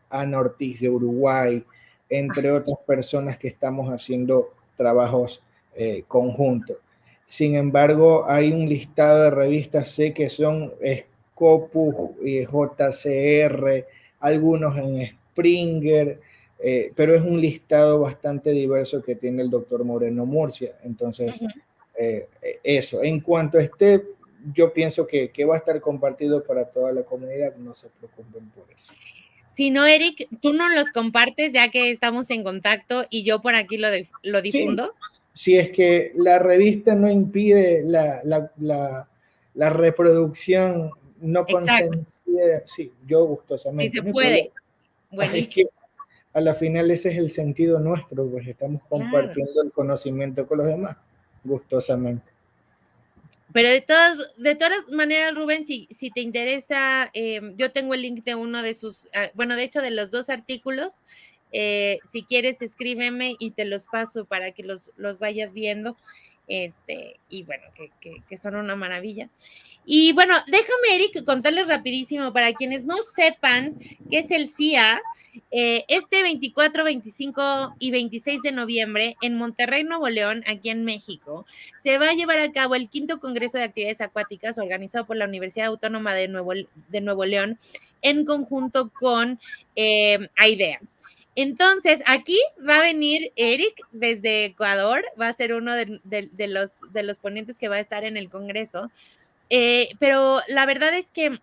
Ana Ortiz de Uruguay, entre otras personas que estamos haciendo trabajos conjuntos. Sin embargo, hay un listado de revistas, sé que son Scopus, JCR, algunos en Springer, pero es un listado bastante diverso que tiene el doctor Moreno Murcia. Entonces, Ujú. eso. En cuanto esté, yo pienso que va a estar compartido para toda la comunidad, no se preocupen por eso. Si no, Eric, tú no los compartes ya que estamos en contacto y yo por aquí lo Sí, difundo. si es que la revista no impide la reproducción no Exacto, consentida, sí, yo si gustosamente, se no hay problema. puede. Es que Buenísimo, a la final ese es el sentido nuestro, pues estamos claro. compartiendo el conocimiento con los demás, gustosamente. Pero de todas maneras, Rubén, si te interesa, yo tengo el link de uno de sus, bueno, de hecho, de los dos artículos. Si quieres, escríbeme y te los paso para que los vayas viendo. Y bueno, que son una maravilla. Y bueno, déjame, Eric, contarles rapidísimo para quienes no sepan qué es el CIA. Este 24, 25 y 26 de noviembre en Monterrey, Nuevo León, aquí en México, se va a llevar a cabo el quinto Congreso de Actividades Acuáticas organizado por la Universidad Autónoma de Nuevo León en conjunto con AIDEA. Entonces, aquí va a venir Eric desde Ecuador, va a ser uno de los ponentes que va a estar en el Congreso. Pero la verdad es que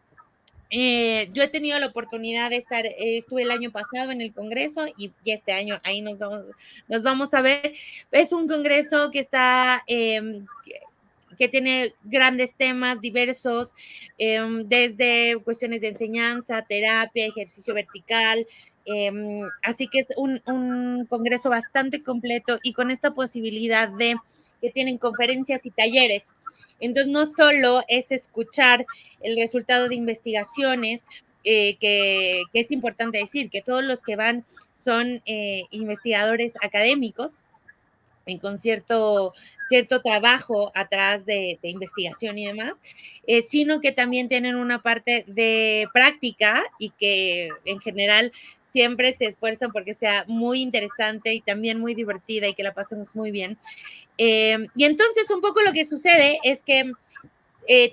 yo he tenido la oportunidad de estar, estuve el año pasado en el Congreso y este año ahí nos vamos a ver. Es un Congreso que está, que tiene grandes temas diversos, desde cuestiones de enseñanza, terapia, ejercicio vertical. Así que es un congreso bastante completo y con esta posibilidad de que tienen conferencias y talleres. Entonces, no solo es escuchar el resultado de investigaciones, que es importante decir que todos los que van son investigadores académicos con cierto trabajo atrás de investigación y demás, sino que también tienen una parte de práctica y que en general siempre se esfuerzan porque sea muy interesante y también muy divertida y que la pasemos muy bien. Y entonces un poco lo que sucede es que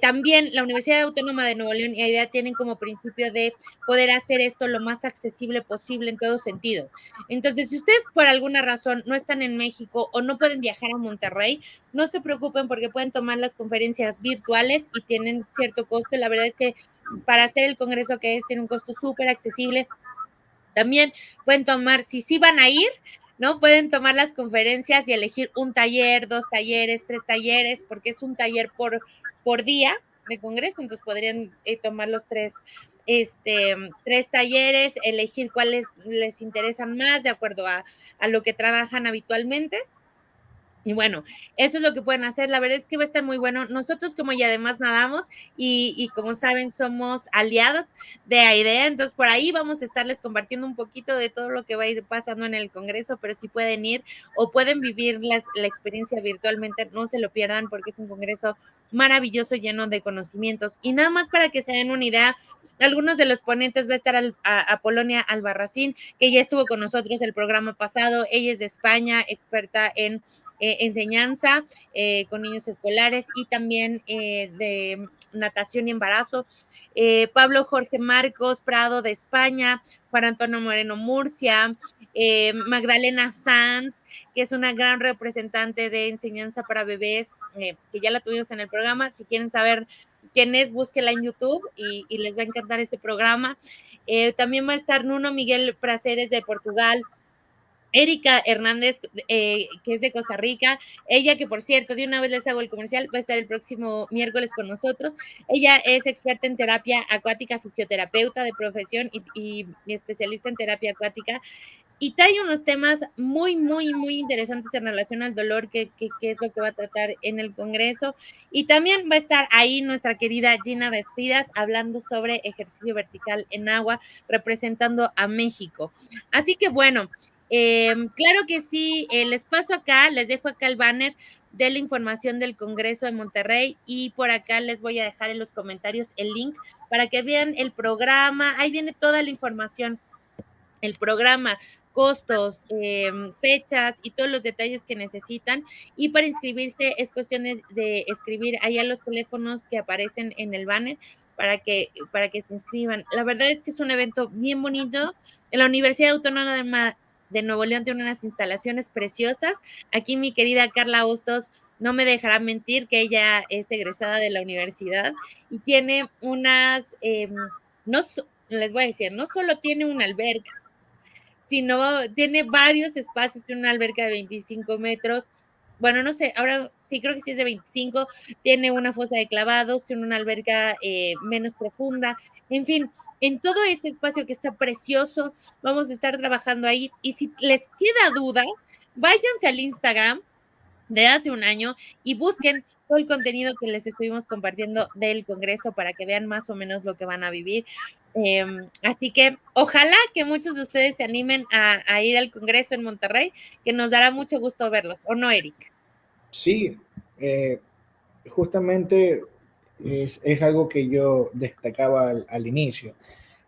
también la Universidad Autónoma de Nuevo León y AIDEA tienen como principio de poder hacer esto lo más accesible posible en todo sentido. Entonces, si ustedes por alguna razón no están en México o no pueden viajar a Monterrey, no se preocupen porque pueden tomar las conferencias virtuales y tienen cierto costo. La verdad es que para hacer el congreso que es, tiene un costo súper accesible. También pueden tomar, si sí van a ir, ¿no? Pueden tomar las conferencias y elegir un taller, 2 talleres, 3 talleres, porque es un taller por día de congreso, entonces podrían tomar los 3, 3 talleres, elegir cuáles les interesan más de acuerdo a lo que trabajan habitualmente. Y bueno, eso es lo que pueden hacer. La verdad es que va a estar muy bueno. Nosotros, como y además nadamos, y como saben, somos aliados de AIDEA, entonces por ahí vamos a estarles compartiendo un poquito de todo lo que va a ir pasando en el Congreso, pero si pueden ir o pueden vivir la experiencia virtualmente, no se lo pierdan porque es un Congreso maravilloso, lleno de conocimientos. Y nada más para que se den una idea, algunos de los ponentes va a estar Apolonia Albarracín, que ya estuvo con nosotros el programa pasado. Ella es de España, experta en enseñanza con niños escolares y también de natación y embarazo. Pablo Jorge Marcos Prado de España, Juan Antonio Moreno Murcia, Magdalena Sanz, que es una gran representante de enseñanza para bebés, que ya la tuvimos en el programa. Si quieren saber quién es, búsquela en YouTube y les va a encantar ese programa. También va a estar Nuno Miguel Praceres de Portugal, Erika Hernández, que es de Costa Rica, ella que por cierto, de una vez les hago el comercial, va a estar el próximo miércoles con nosotros. Ella es experta en terapia acuática, fisioterapeuta de profesión y especialista en terapia acuática y trae unos temas muy, muy, muy interesantes en relación al dolor, que es lo que va a tratar en el Congreso. Y también va a estar ahí nuestra querida Gina Vestidas hablando sobre ejercicio vertical en agua, representando a México. Así que bueno, claro que sí, les paso acá, les dejo acá el banner de la información del Congreso de Monterrey y por acá les voy a dejar en los comentarios el link para que vean el programa. Ahí viene toda la información, el programa, costos, fechas y todos los detalles que necesitan. Y para inscribirse es cuestión de escribir allá los teléfonos que aparecen en el banner para que se inscriban. La verdad es que es un evento bien bonito. En la Universidad Autónoma de Nuevo León tiene unas instalaciones preciosas. Aquí mi querida Carla Hostos no me dejará mentir que ella es egresada de la universidad y tiene unas, no, les voy a decir, no solo tiene una alberca, sino tiene varios espacios, tiene una alberca de 25 metros. Bueno, no sé, ahora sí creo que sí es de 25, tiene una fosa de clavados, tiene una alberca menos profunda, en fin, en todo ese espacio que está precioso, vamos a estar trabajando ahí. Y si les queda duda, váyanse al Instagram de hace un año y busquen todo el contenido que les estuvimos compartiendo del Congreso para que vean más o menos lo que van a vivir. Así que ojalá que muchos de ustedes se animen a ir al Congreso en Monterrey, que nos dará mucho gusto verlos, ¿o no, Eric? Sí, eh, justamente es algo que yo destacaba al inicio.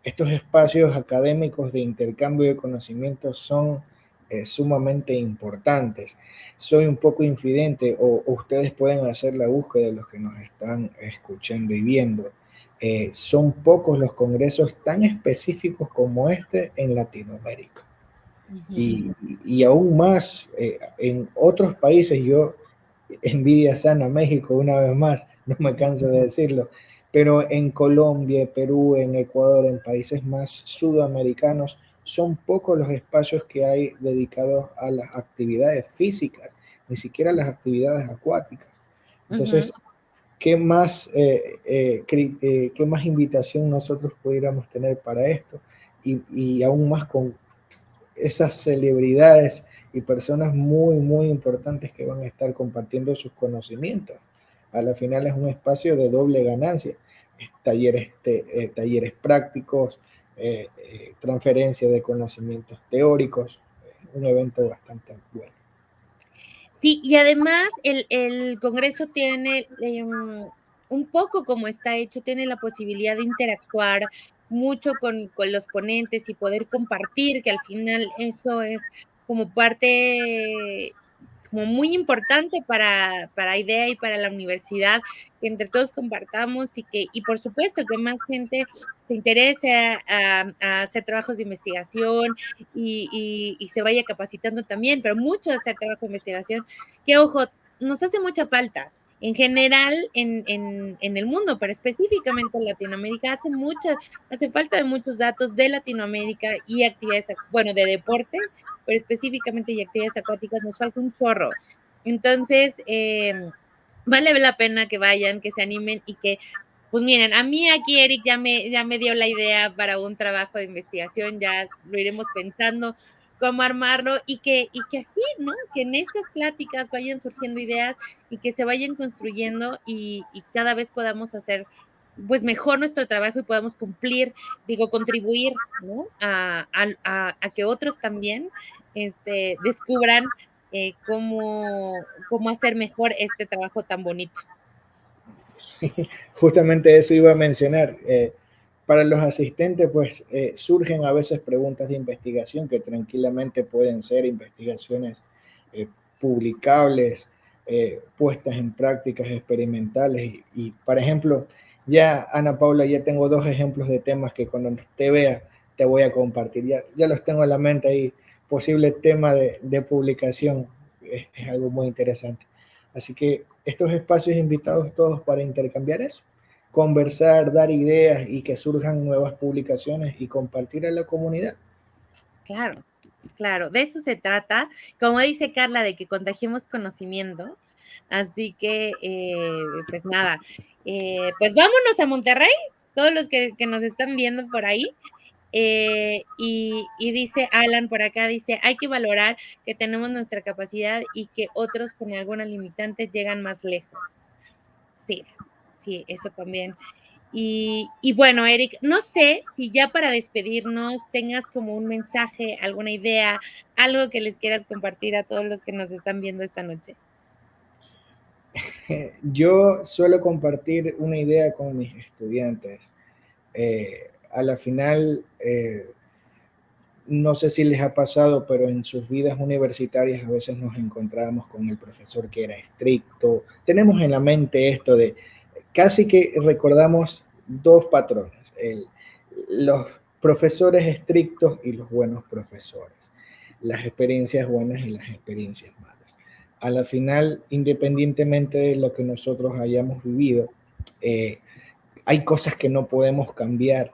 Estos espacios académicos de intercambio de conocimientos son sumamente importantes. Soy un poco infidente o ustedes pueden hacer la búsqueda de los que nos están escuchando y viendo. Son pocos los congresos tan específicos como este en Latinoamérica. Ujú. Y aún más en otros países, yo envidia sana México una vez más, no me canso de decirlo, pero en Colombia, Perú, en Ecuador, en países más sudamericanos, son pocos los espacios que hay dedicados a las actividades físicas, ni siquiera a las actividades acuáticas. Ujú. Entonces, qué más invitación nosotros pudiéramos tener para esto? Y aún más con esas celebridades y personas muy, muy importantes que van a estar compartiendo sus conocimientos. A la final es un espacio de doble ganancia, talleres prácticos, transferencia de conocimientos teóricos, un evento bastante bueno. Sí, y además el Congreso tiene un poco como está hecho, tiene la posibilidad de interactuar mucho con los ponentes y poder compartir, que al final eso es como parte como muy importante para IDEA y para la universidad, que entre todos compartamos y por supuesto que más gente se interese a hacer trabajos de investigación y se vaya capacitando también, pero mucho de hacer trabajo de investigación, que ojo, nos hace mucha falta. En general, en el mundo, pero específicamente en Latinoamérica, hace falta de muchos datos de Latinoamérica y actividades, bueno, de deporte, pero específicamente y actividades acuáticas nos falta un chorro. Entonces, vale la pena que vayan, que se animen y que, pues miren, a mí aquí Eric ya me dio la idea para un trabajo de investigación, ya lo iremos pensando cómo armarlo y que así, ¿no? Que en estas pláticas vayan surgiendo ideas y que se vayan construyendo y cada vez podamos hacer pues mejor nuestro trabajo y podamos cumplir, digo, contribuir, ¿no? A que otros también descubran cómo hacer mejor este trabajo tan bonito. Justamente eso iba a mencionar. Para los asistentes, pues surgen a veces preguntas de investigación que tranquilamente pueden ser investigaciones eh, publicables, puestas en prácticas experimentales. Por ejemplo, ya, Ana Paula, ya tengo dos ejemplos de temas que cuando te vea te voy a compartir. Ya los tengo en la mente ahí. Posible tema de publicación. Es algo muy interesante. Así que estos espacios invitados todos para intercambiar eso, conversar, dar ideas y que surjan nuevas publicaciones y compartir a la comunidad. Claro, claro, de eso se trata. Como dice Carla, de que contagiemos conocimiento. Así que, pues nada, pues vámonos a Monterrey, todos los que nos están viendo por ahí. Y dice Alan por acá, dice, hay que valorar que tenemos nuestra capacidad y que otros con alguna limitante llegan más lejos. Sí, sí, eso también. Y bueno, Eric, no sé si ya para despedirnos tengas como un mensaje, alguna idea, algo que les quieras compartir a todos los que nos están viendo esta noche. Yo suelo compartir una idea con mis estudiantes. A la final, no sé si les ha pasado, pero en sus vidas universitarias a veces nos encontrábamos con el profesor que era estricto. Tenemos en la mente esto de casi que recordamos dos patrones, los profesores estrictos y los buenos profesores, las experiencias buenas y las experiencias malas. A la final, independientemente de lo que nosotros hayamos vivido, eh, hay cosas que no podemos cambiar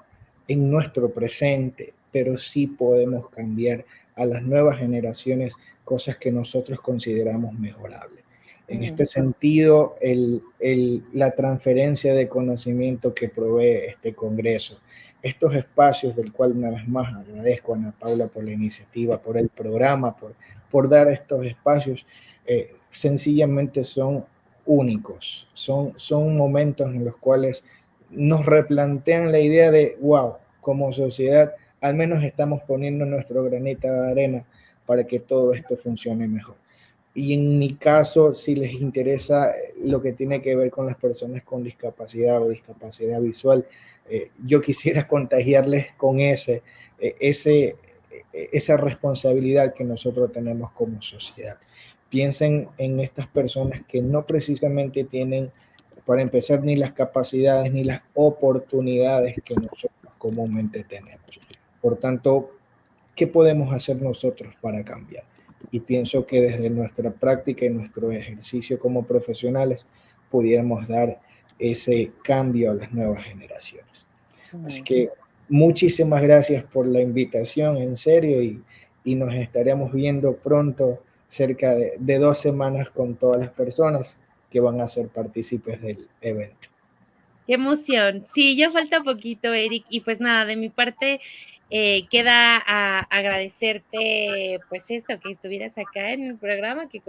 en nuestro presente, pero sí podemos cambiar a las nuevas generaciones cosas que nosotros consideramos mejorables. En Mm, este sentido, la transferencia de conocimiento que provee este Congreso, estos espacios del cual una vez más agradezco a Ana Paula por la iniciativa, por el programa, por dar estos espacios, sencillamente son únicos, son momentos en los cuales nos replantean la idea de, wow, como sociedad, al menos estamos poniendo nuestro granito de arena para que todo esto funcione mejor. Y en mi caso, si les interesa lo que tiene que ver con las personas con discapacidad o discapacidad visual, yo quisiera contagiarles con esa responsabilidad que nosotros tenemos como sociedad. Piensen en estas personas que no precisamente tienen, para empezar, ni las capacidades ni las oportunidades que nosotros comúnmente tenemos. Por tanto, ¿qué podemos hacer nosotros para cambiar? Y pienso que desde nuestra práctica y nuestro ejercicio como profesionales pudiéramos dar ese cambio a las nuevas generaciones. Así mm. que muchísimas gracias por la invitación, en serio, y nos estaremos viendo pronto, cerca de 2 semanas, con todas las personas que van a ser partícipes del evento. Qué emoción. Sí, ya falta poquito, Eric. Y pues nada, de mi parte, queda agradecerte, pues esto, que estuvieras acá en el programa, que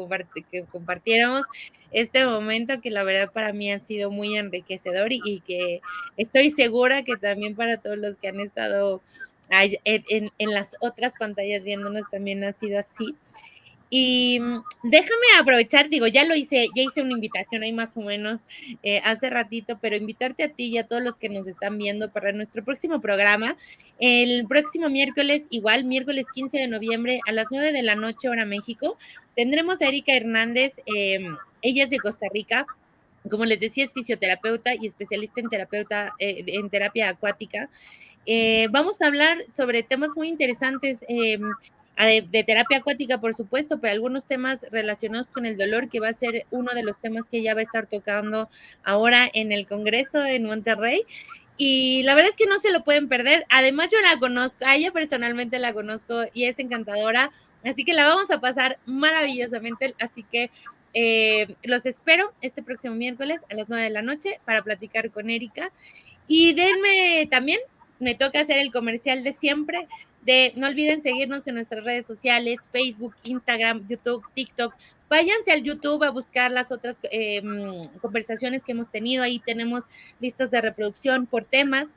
compartiéramos este momento que la verdad para mí ha sido muy enriquecedor y que estoy segura que también para todos los que han estado en las otras pantallas viéndonos también ha sido así. Y déjame aprovechar, digo, ya hice una invitación ahí más o menos hace ratito, pero invitarte a ti y a todos los que nos están viendo para nuestro próximo programa. El próximo miércoles, igual, miércoles 15 de noviembre a las 9 de la noche, hora México, tendremos a Erika Hernández, ella es de Costa Rica. Como les decía, es fisioterapeuta y especialista en terapia acuática. Vamos a hablar sobre temas muy interesantes de terapia acuática, por supuesto, pero algunos temas relacionados con el dolor, que va a ser uno de los temas que ella va a estar tocando ahora en el Congreso en Monterrey. Y la verdad es que no se lo pueden perder. Además, yo la conozco, a ella personalmente la conozco y es encantadora. Así que la vamos a pasar maravillosamente. Así que los espero este próximo miércoles a las 9 de la noche para platicar con Erika. Y denme también, me toca hacer el comercial de siempre, no olviden seguirnos en nuestras redes sociales, Facebook, Instagram, YouTube, TikTok. Váyanse al YouTube a buscar las otras conversaciones que hemos tenido. Ahí tenemos listas de reproducción por temas,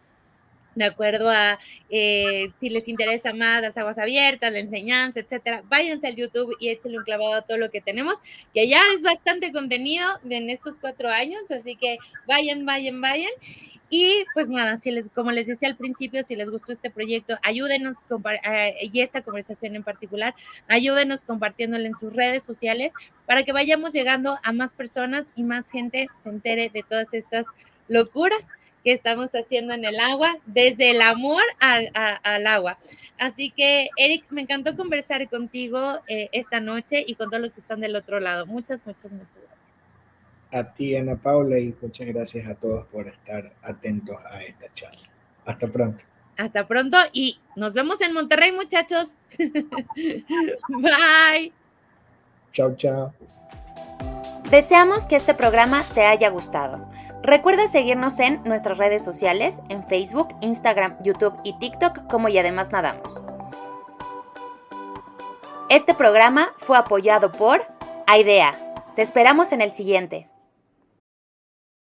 de acuerdo a si les interesa más las aguas abiertas, la enseñanza, etcétera. Váyanse al YouTube y échenle un clavado a todo lo que tenemos, que ya es bastante contenido en estos 4 años, así que vayan. Y pues nada, como les decía al principio, si les gustó este proyecto, ayúdenos, y esta conversación en particular, ayúdenos compartiéndola en sus redes sociales para que vayamos llegando a más personas y más gente se entere de todas estas locuras que estamos haciendo en el agua, desde el amor al agua. Así que, Eric, me encantó conversar contigo esta noche y con todos los que están del otro lado. Muchas gracias. A ti, Ana Paula, y muchas gracias a todos por estar atentos a esta charla. Hasta pronto. Hasta pronto y nos vemos en Monterrey, muchachos. Bye. Chao, chao. Deseamos que este programa te haya gustado. Recuerda seguirnos en nuestras redes sociales, en Facebook, Instagram, YouTube y TikTok como Y Además Nadamos. Este programa fue apoyado por AIDEA. Te esperamos en el siguiente.